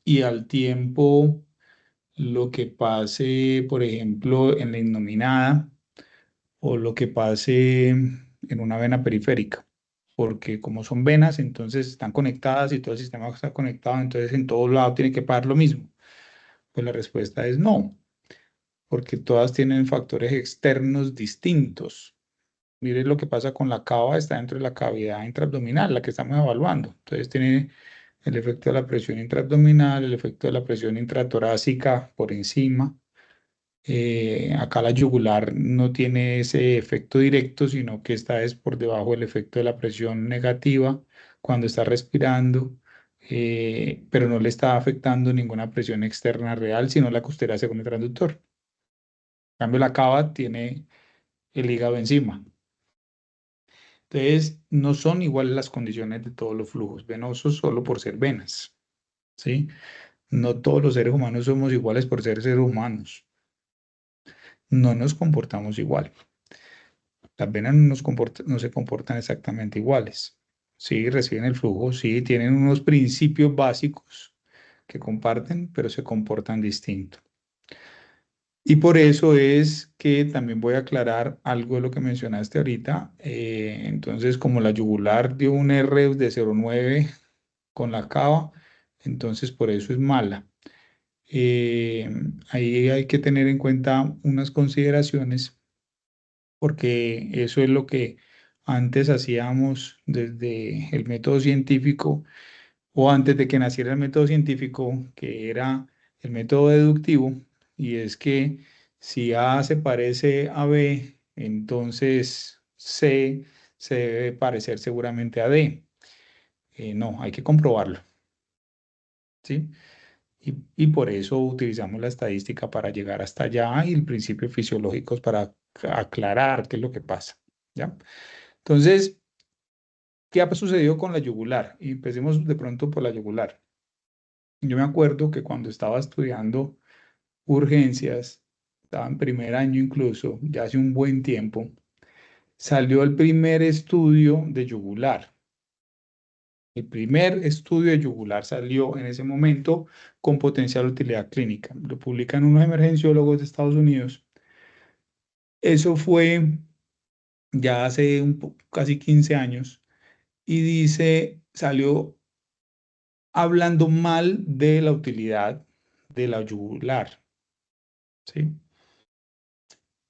S1: y al tiempo lo que pase, por ejemplo, en la innominada o lo que pase en una vena periférica. Porque como son venas, entonces están conectadas y todo el sistema está conectado, entonces en todos lados tiene que pasar lo mismo. Pues la respuesta es no, porque todas tienen factores externos distintos. Mire lo que pasa con la cava, está dentro de la cavidad intraabdominal, la que estamos evaluando. Entonces tiene el efecto de la presión intraabdominal, el efecto de la presión intratorácica por encima. Acá la yugular no tiene ese efecto directo, sino que está es por debajo del efecto de la presión negativa cuando está respirando, pero no le está afectando ninguna presión externa real, sino la costera según el transductor. En cambio, la cava tiene el hígado encima. Entonces, no son iguales las condiciones de todos los flujos venosos solo por ser venas, ¿sí? No todos los seres humanos somos iguales por ser seres humanos. No nos comportamos igual. Las venas no se comportan exactamente iguales. Sí, reciben el flujo, sí, tienen unos principios básicos que comparten, pero se comportan distinto. Y por eso es que también voy a aclarar algo de lo que mencionaste ahorita. Entonces, como la yugular dio un R de 0,9 con la cava, entonces por eso es mala. Ahí hay que tener en cuenta unas consideraciones, porque eso es lo que antes hacíamos desde el método científico o antes de que naciera el método científico, que era el método deductivo, y es que si A se parece a B, entonces C se debe parecer seguramente a D. No, hay que comprobarlo, ¿sí? Y por eso utilizamos la estadística para llegar hasta allá y el principio fisiológico para aclarar qué es lo que pasa, ¿ya? Entonces, ¿qué ha sucedido con la yugular? Y empecemos de pronto por la yugular. Yo me acuerdo que cuando estaba estudiando urgencias, estaba en primer año incluso, ya hace un buen tiempo, salió el primer estudio de yugular. El primer estudio de yugular salió en ese momento con potencial utilidad clínica. Lo publican unos emergenciólogos de Estados Unidos. Eso fue ya hace casi 15 años y dice, salió hablando mal de la utilidad de la yugular, ¿sí?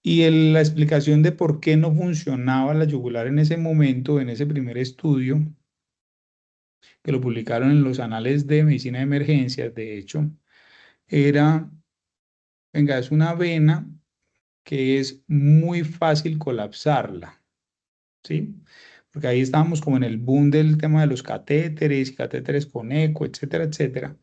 S1: Y la explicación de por qué no funcionaba la yugular en ese momento, en ese primer estudio, que lo publicaron en los Anales de Medicina de Emergencias, de hecho, era, venga, es una vena que es muy fácil colapsarla, ¿sí? Porque ahí estábamos como en el boom del tema de los catéteres y catéteres con eco, etcétera, etcétera.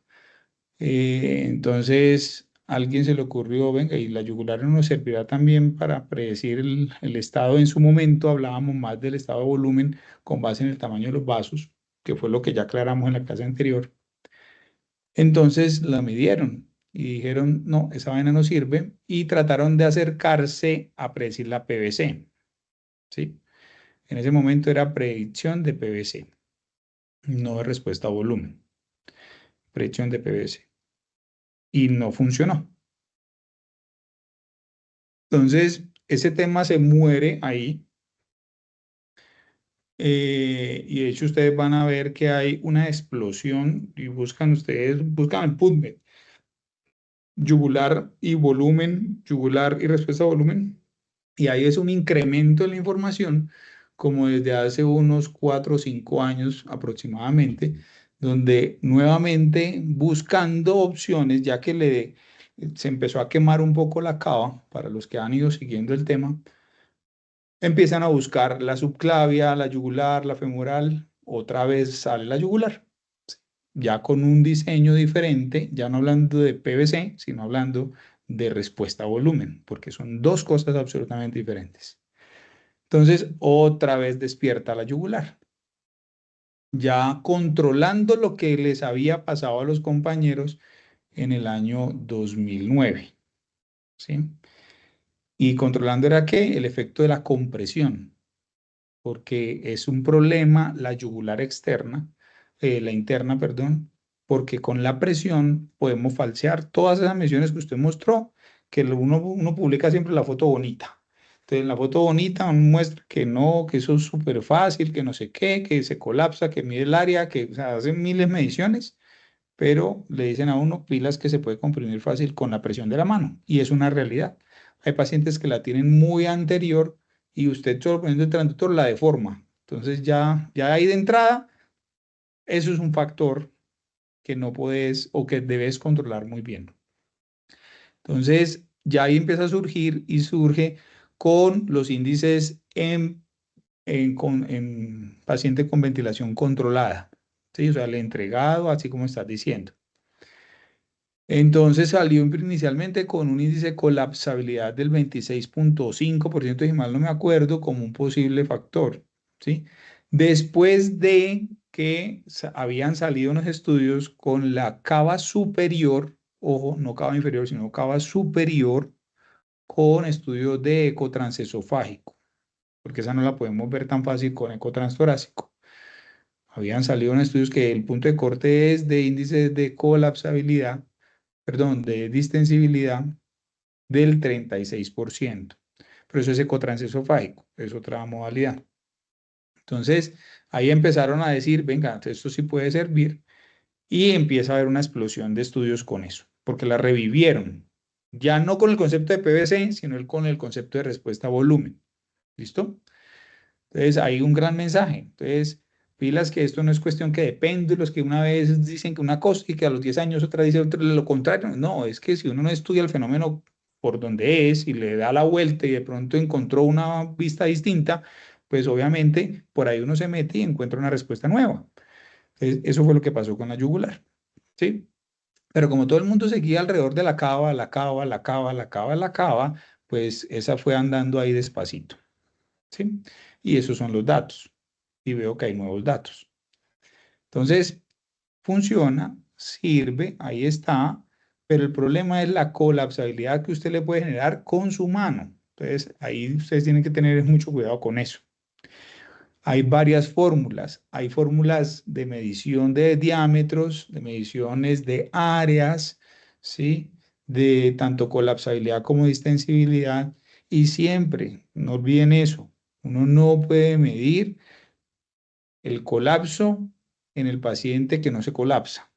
S1: Entonces, a alguien se le ocurrió, venga, y la yugular no nos servirá también para predecir el estado. En su momento hablábamos más del estado de volumen con base en el tamaño de los vasos, que fue lo que ya aclaramos en la clase anterior. Entonces la midieron y dijeron, no, esa vaina no sirve, y trataron de acercarse a predecir la PVC, ¿sí? En ese momento era predicción de PVC, no de respuesta a volumen, predicción de PVC, y no funcionó. Entonces, ese tema se muere ahí, y de hecho ustedes van a ver que hay una explosión y buscan ustedes, buscan el PubMed, yugular y volumen, yugular y respuesta a volumen, y ahí es un incremento en la información como desde hace unos 4 o 5 años aproximadamente, donde nuevamente buscando opciones, ya que se empezó a quemar un poco la cava, para los que han ido siguiendo el tema, empiezan a buscar la subclavia, la yugular, la femoral, otra vez sale la yugular, ya con un diseño diferente, ya no hablando de PVC, sino hablando de respuesta a volumen, porque son dos cosas absolutamente diferentes. Entonces, otra vez despierta la yugular, ya controlando lo que les había pasado a los compañeros en el año 2009, ¿sí? Y controlando era ¿qué? El efecto de la compresión, porque es un problema la yugular externa, la interna, perdón, porque con la presión podemos falsear todas esas mediciones que usted mostró, que uno publica siempre la foto bonita. Entonces, en la foto bonita uno muestra que no, que eso es súper fácil, que no sé qué, que se colapsa, que mide el área, que o sea, hacen miles de mediciones, pero le dicen a uno pilas que se puede comprimir fácil con la presión de la mano, y es una realidad. Hay pacientes que la tienen muy anterior y usted solo poniendo el transductor la deforma. Entonces ya ahí de entrada, eso es un factor que no puedes o que debes controlar muy bien. Entonces ya ahí empieza a surgir y surge con los índices en paciente con ventilación controlada, ¿sí? O sea, el entregado, así como estás diciendo. Entonces salió inicialmente con un índice de colapsabilidad del 26.5%, si mal no me acuerdo, como un posible factor, ¿sí? Después de que habían salido unos estudios con la cava superior, ojo, no cava inferior, sino cava superior, con estudios de eco transesofágico, porque esa no la podemos ver tan fácil con eco transtorácico. Habían salido unos estudios que el punto de corte es de índices de colapsabilidad, perdón, de distensibilidad del 36%. Pero eso es ecotransesofágico, es otra modalidad. Entonces, ahí empezaron a decir, venga, esto sí puede servir. Y empieza a haber una explosión de estudios con eso, porque la revivieron. Ya no con el concepto de PVC, sino con el concepto de respuesta a volumen. ¿Listo? Entonces, hay un gran mensaje. Entonces, pilas que esto no es cuestión que depende de los que una vez dicen que una cosa y que a los 10 años otra dice lo contrario. No, es que si uno no estudia el fenómeno por donde es y le da la vuelta y de pronto encontró una vista distinta, pues obviamente por ahí uno se mete y encuentra una respuesta nueva. Entonces, eso fue lo que pasó con la yugular. ¿Sí? Pero como todo el mundo seguía alrededor de la cava, la cava, la cava, la cava, la cava, pues esa fue andando ahí despacito. ¿Sí? Y esos son los datos. Y veo que hay nuevos datos. Entonces, funciona, sirve, ahí está, pero el problema es la colapsabilidad que usted le puede generar con su mano. Entonces, ahí ustedes tienen que tener mucho cuidado con eso. Hay varias fórmulas. Hay fórmulas de medición de diámetros, de mediciones de áreas, ¿sí? De tanto colapsabilidad como distensibilidad. Y siempre, no olviden eso, uno no puede medir el colapso en el paciente que no se colapsa.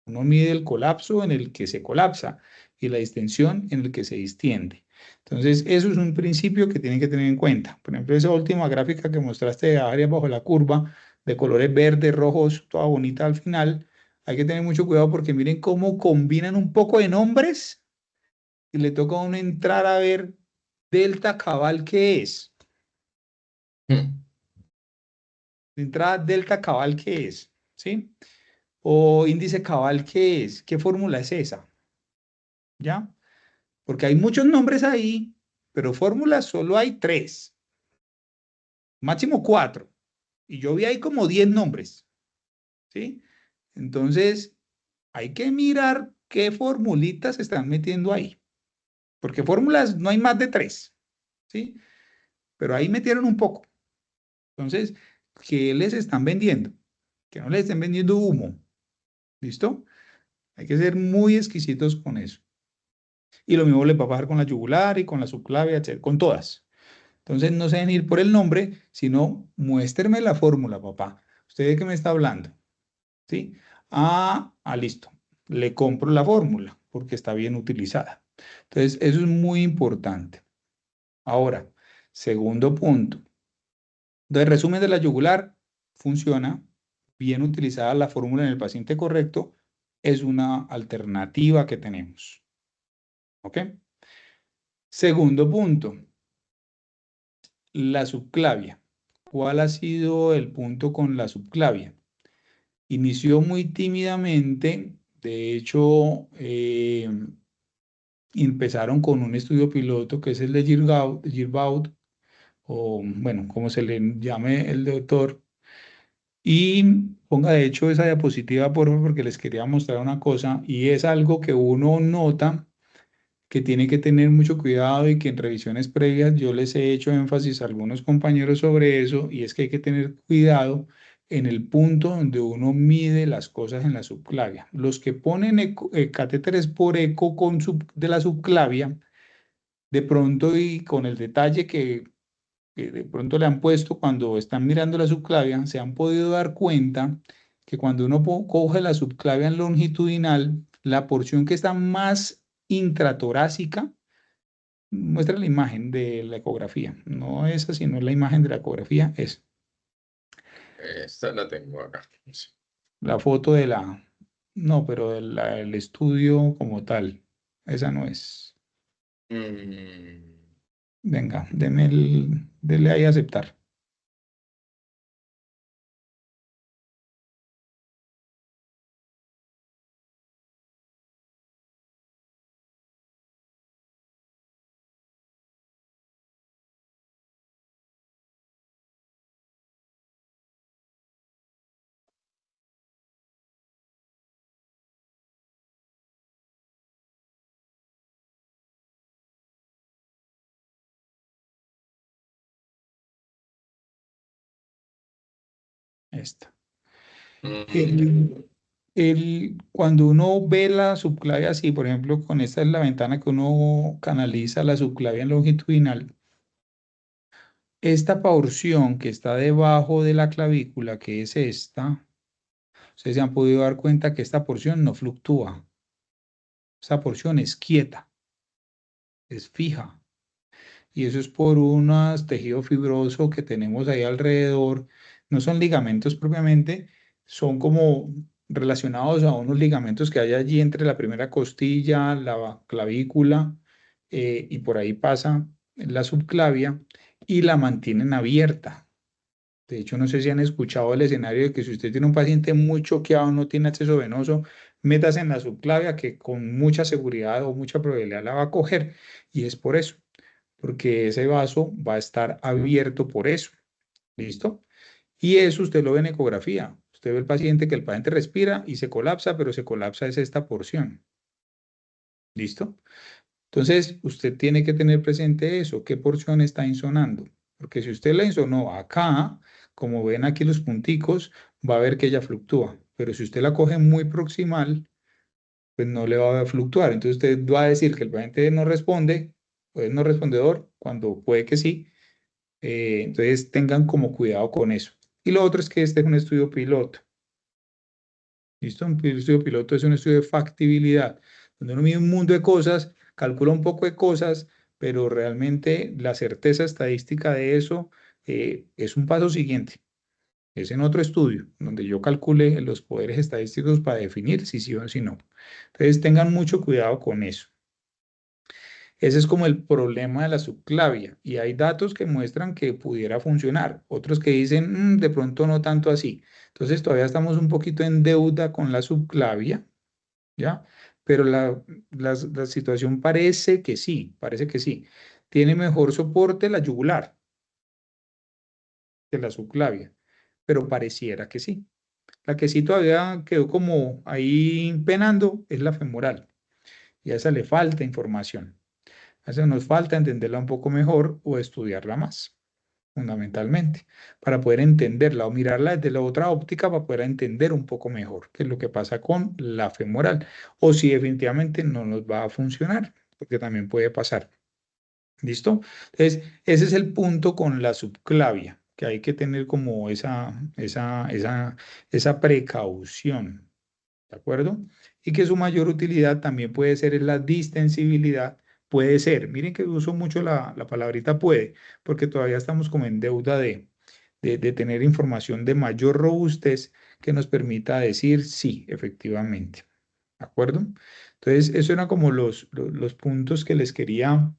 S1: Uno mide el colapso en el que se colapsa y la distensión en el que se distiende. Entonces, eso es un principio que tienen que tener en cuenta. Por ejemplo, esa última gráfica que mostraste de áreas bajo la curva, de colores verdes, rojos, toda bonita al final, hay que tener mucho cuidado porque miren cómo combinan un poco de nombres y le toca a uno entrar a ver delta cabal qué es.
S2: Mm.
S1: De entrada, delta cabal qué es, ¿sí? O índice cabal qué es, ¿qué fórmula es esa? ¿Ya? Porque hay muchos nombres ahí, pero fórmulas solo hay tres, máximo cuatro. Y yo vi ahí como 10 nombres, ¿sí? Entonces, hay que mirar qué formulitas se están metiendo ahí. Porque fórmulas no hay más de tres, ¿sí? Pero ahí metieron un poco. Entonces, ¿qué les están vendiendo? Que no les estén vendiendo humo. ¿Listo? Hay que ser muy exquisitos con eso. Y lo mismo les va a pasar con la yugular y con la subclavia, etc., con todas. Entonces no se deben ir por el nombre, sino muéstreme la fórmula, papá. ¿Usted de qué me está hablando? ¿Sí? Listo. Le compro la fórmula porque está bien utilizada. Entonces, eso es muy importante. Ahora, segundo punto. Entonces, resumen de la yugular, funciona. Bien utilizada la fórmula en el paciente correcto, es una alternativa que tenemos. ¿Ok? Segundo punto, la subclavia. ¿Cuál ha sido el punto con la subclavia? Inició muy tímidamente, de hecho, empezaron con un estudio piloto que es el de Girbaud, o bueno, como se le llame el doctor, y ponga de hecho esa diapositiva, por favor, porque les quería mostrar una cosa, y es algo que uno nota que tiene que tener mucho cuidado y que en revisiones previas yo les he hecho énfasis a algunos compañeros sobre eso, y es que hay que tener cuidado en el punto donde uno mide las cosas en la subclavia. Los que ponen catéteres por eco de la subclavia, de pronto y con el detalle que de pronto le han puesto cuando están mirando la subclavia, se han podido dar cuenta que cuando uno coge la subclavia en longitudinal, la porción que está más intratorácica, muestra la imagen de la ecografía. No esa, sino la imagen de la ecografía. Es
S2: Esta la tengo acá. Sí.
S1: la foto de la... No, pero el estudio como tal. Esa no es.
S2: Mm,
S1: Venga, dele ahí a aceptar. Esta.
S2: mm,
S1: Cuando uno ve la subclavia así, por ejemplo, con esta es la ventana que uno canaliza la subclavia en longitudinal, esta porción que está debajo de la clavícula, que es esta, ustedes se han podido dar cuenta que esta porción no fluctúa. Esta porción es quieta, es fija. Y eso es por un tejido fibroso que tenemos ahí alrededor. No son ligamentos propiamente, son como relacionados a unos ligamentos que hay allí entre la primera costilla, la clavícula, y por ahí pasa la subclavia y la mantienen abierta. De hecho, no sé si han escuchado el escenario de que si usted tiene un paciente muy choqueado, no tiene acceso venoso, métase en la subclavia que con mucha seguridad o mucha probabilidad la va a coger. Y es por eso, porque ese vaso va a estar abierto por eso. ¿Listo? Y eso usted lo ve en ecografía. Usted ve el paciente que el paciente respira y se colapsa, pero se colapsa es esta porción. ¿Listo? Entonces, usted tiene que tener presente eso, qué porción está insonando. Porque si usted la insonó acá, como ven aquí los punticos, va a ver que ella fluctúa. Pero si usted la coge muy proximal, pues no le va a fluctuar. Entonces usted va a decir que el paciente no responde, o es no respondedor, cuando puede que sí. Entonces tengan como cuidado con eso. Y lo otro es que este es un estudio piloto. ¿Listo? Un estudio piloto es un estudio de factibilidad, donde uno mide un mundo de cosas, calcula un poco de cosas, pero realmente la certeza estadística de eso es un paso siguiente. Es en otro estudio, donde yo calcule los poderes estadísticos para definir si sí o si no. Entonces tengan mucho cuidado con eso. Ese es como el problema de la subclavia y hay datos que muestran que pudiera funcionar, otros que dicen de pronto no tanto así. Entonces todavía estamos un poquito en deuda con la subclavia, ¿ya? Pero la situación parece que sí. Tiene mejor soporte la yugular que la subclavia, pero pareciera que sí. La que sí todavía quedó como ahí penando es la femoral y a esa le falta información. A esa nos falta entenderla un poco mejor o estudiarla más, fundamentalmente, para poder entenderla o mirarla desde la otra óptica para poder entender un poco mejor qué es lo que pasa con la femoral o si definitivamente no nos va a funcionar, porque también puede pasar. ¿Listo? Entonces, ese es el punto con la subclavia, que hay que tener como esa precaución, ¿de acuerdo? Y que su mayor utilidad también puede ser en la distensibilidad, puede ser, miren que uso mucho la palabrita puede, porque todavía estamos como en deuda de tener información de mayor robustez que nos permita decir sí, efectivamente, ¿de acuerdo? Entonces, eso eran como los puntos que les quería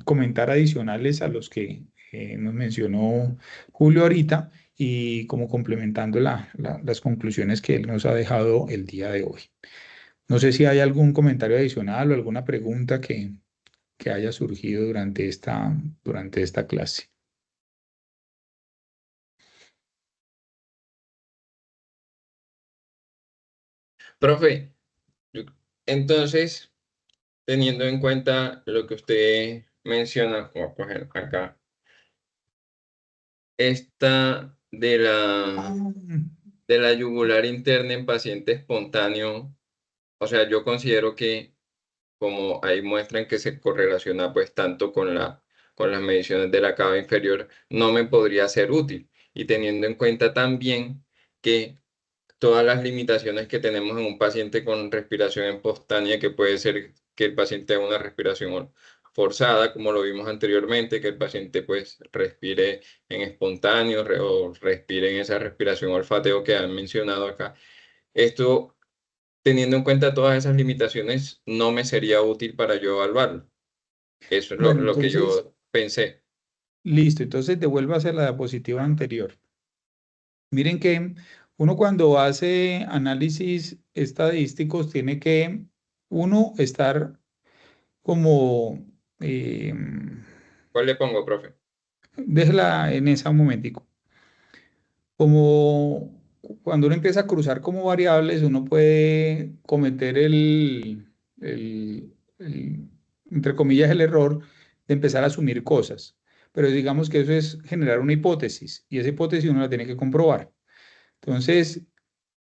S1: comentar adicionales a los que nos mencionó Julio ahorita y como complementando las conclusiones que él nos ha dejado el día de hoy. No sé si hay algún comentario adicional o alguna pregunta que haya surgido durante esta clase.
S2: Profe, yo- entonces, teniendo en cuenta lo que usted menciona, voy a coger acá, esta de la yugular interna en paciente espontáneo, o sea, yo considero que como ahí muestran que se correlaciona pues tanto con con las mediciones de la cava inferior, no me podría ser útil. Y teniendo en cuenta también que todas las limitaciones que tenemos en un paciente con respiración espontánea, que puede ser que el paciente haga una respiración forzada, como lo vimos anteriormente, que el paciente pues respire en espontáneo o respire en esa respiración olfateo que han mencionado acá. Esto, teniendo en cuenta todas esas limitaciones, no me sería útil para yo evaluarlo. Eso es
S1: Bueno,
S2: lo que
S1: entonces,
S2: yo pensé.
S1: listo. Entonces devuelvo a hacer la diapositiva anterior. Miren que uno cuando hace análisis estadísticos tiene que, uno, estar como, eh,
S2: ¿Cuál le pongo, profe?
S1: déjela en esa un momentico, como cuando uno empieza a cruzar como variables, uno puede cometer entre comillas, el error de empezar a asumir cosas. Pero digamos que eso es generar una hipótesis y esa hipótesis uno la tiene que comprobar. Entonces,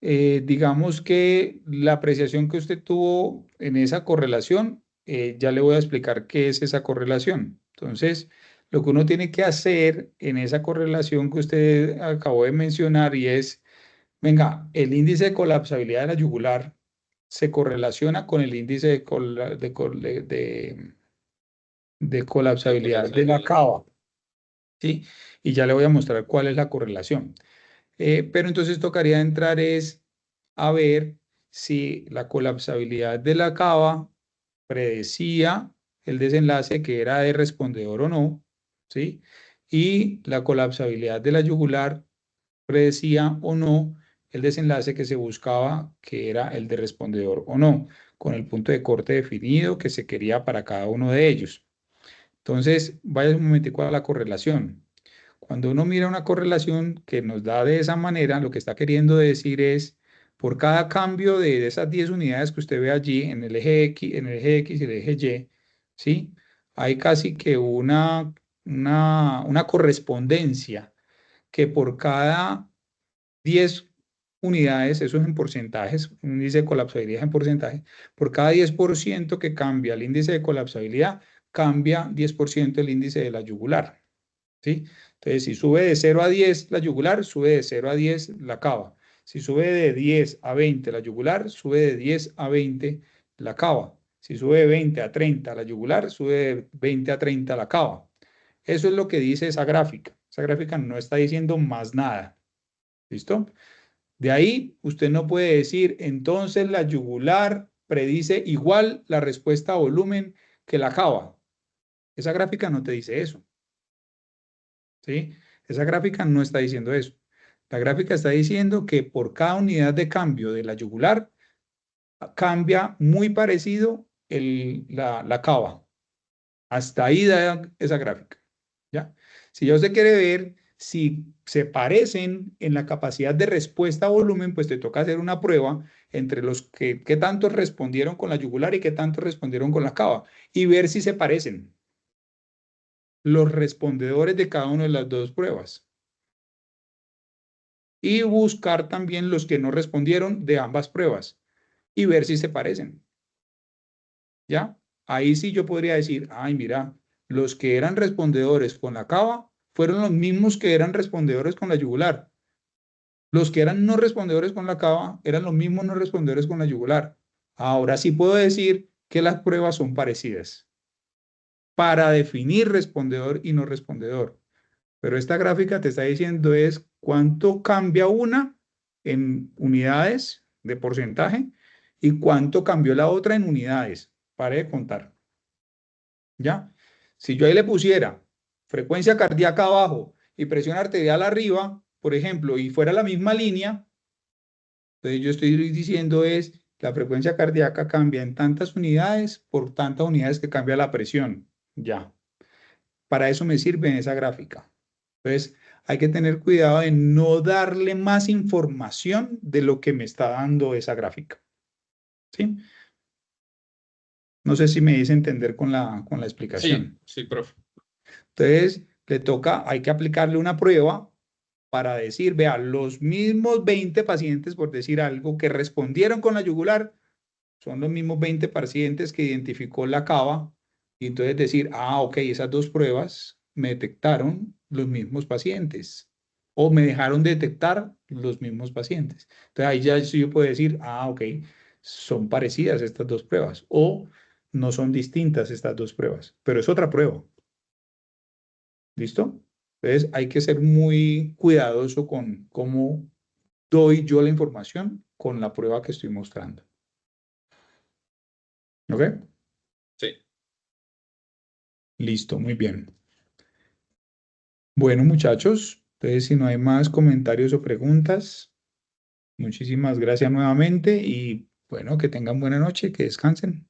S1: digamos que la apreciación que usted tuvo en esa correlación, ya le voy a explicar qué es esa correlación. Entonces, lo que uno tiene que hacer en esa correlación que usted acabó de mencionar y es Venga, el índice de colapsabilidad de la yugular se correlaciona con el índice de colapsabilidad de la cava, ¿sí? Y ya le voy a mostrar cuál es la correlación. Pero entonces tocaría entrar es a ver si la colapsabilidad de la cava predecía el desenlace que era de respondedor o no, ¿sí? Y la colapsabilidad de la yugular predecía o no el desenlace que se buscaba, que era el de respondedor o no, con el punto de corte definido que se quería para cada uno de ellos. Entonces, vaya un momentico a la correlación. Cuando uno mira una correlación que nos da de esa manera, lo que está queriendo decir es, por cada cambio de esas 10 unidades que usted ve allí en el eje X, en el eje X y el eje Y, ¿sí? Hay casi que una correspondencia que por cada 10 unidades, eso es en porcentajes, un índice de colapsabilidad en porcentaje, por cada 10% que cambia el índice de colapsabilidad, cambia 10% el índice de la yugular, ¿sí? Entonces, si sube de 0 a 10 la yugular, sube de 0 a 10 la cava. Si sube de 10 a 20 la yugular, sube de 10 a 20 la cava. Si sube de 20 a 30 la yugular, sube de 20 a 30 la cava. Eso es lo que dice esa gráfica. Esa gráfica no está diciendo más nada. ¿Listo? De ahí usted no puede decir, entonces la yugular predice igual la respuesta a volumen que la cava. Esa gráfica no te dice eso. ¿Sí? Esa gráfica no está diciendo eso. La gráfica está diciendo que por cada unidad de cambio de la yugular cambia muy parecido la cava. Hasta ahí da esa gráfica. ¿Ya? Si ya usted quiere ver si se parecen en la capacidad de respuesta a volumen, pues te toca hacer una prueba entre los que tantos respondieron con la yugular y qué tantos respondieron con la cava y ver si se parecen los respondedores de cada una de las dos pruebas. Y buscar también los que no respondieron de ambas pruebas y ver si se parecen. ¿Ya? Ahí sí yo podría decir, ay, mira, los que eran respondedores con la cava fueron los mismos que eran respondedores con la yugular. Los que eran no respondedores con la cava eran los mismos no respondedores con la yugular. Ahora sí puedo decir que las pruebas son parecidas para definir respondedor y no respondedor. Pero esta gráfica te está diciendo es cuánto cambia una en unidades de porcentaje y cuánto cambió la otra en unidades. Pare de contar. ¿Ya? Si yo ahí le pusiera frecuencia cardíaca abajo y presión arterial arriba, por ejemplo, y fuera la misma línea, entonces yo estoy diciendo es la frecuencia cardíaca cambia en tantas unidades por tantas unidades que cambia la presión. Ya. Para eso me sirve esa gráfica. Entonces, hay que tener cuidado de no darle más información de lo que me está dando esa gráfica. ¿Sí? No sé si me hice entender con la
S2: Sí,
S1: explicación.
S2: sí, profe.
S1: Entonces, le toca, hay que aplicarle una prueba para decir, vea, los mismos 20 pacientes, por decir algo, que respondieron con la yugular, son los mismos 20 pacientes que identificó la cava, y entonces decir, ah, ok, esas dos pruebas me detectaron los mismos pacientes, o me dejaron detectar los mismos pacientes. Entonces ahí ya sí yo puedo decir, ah, ok, son parecidas estas dos pruebas, o no son distintas estas dos pruebas, pero es otra prueba. ¿Listo? Entonces hay que ser muy cuidadoso con cómo doy yo la información con la prueba que estoy mostrando. ¿Ok?
S2: Sí.
S1: Listo, muy bien. Bueno, muchachos, entonces si no hay más comentarios o preguntas, muchísimas gracias nuevamente y bueno, que tengan buena noche, que descansen.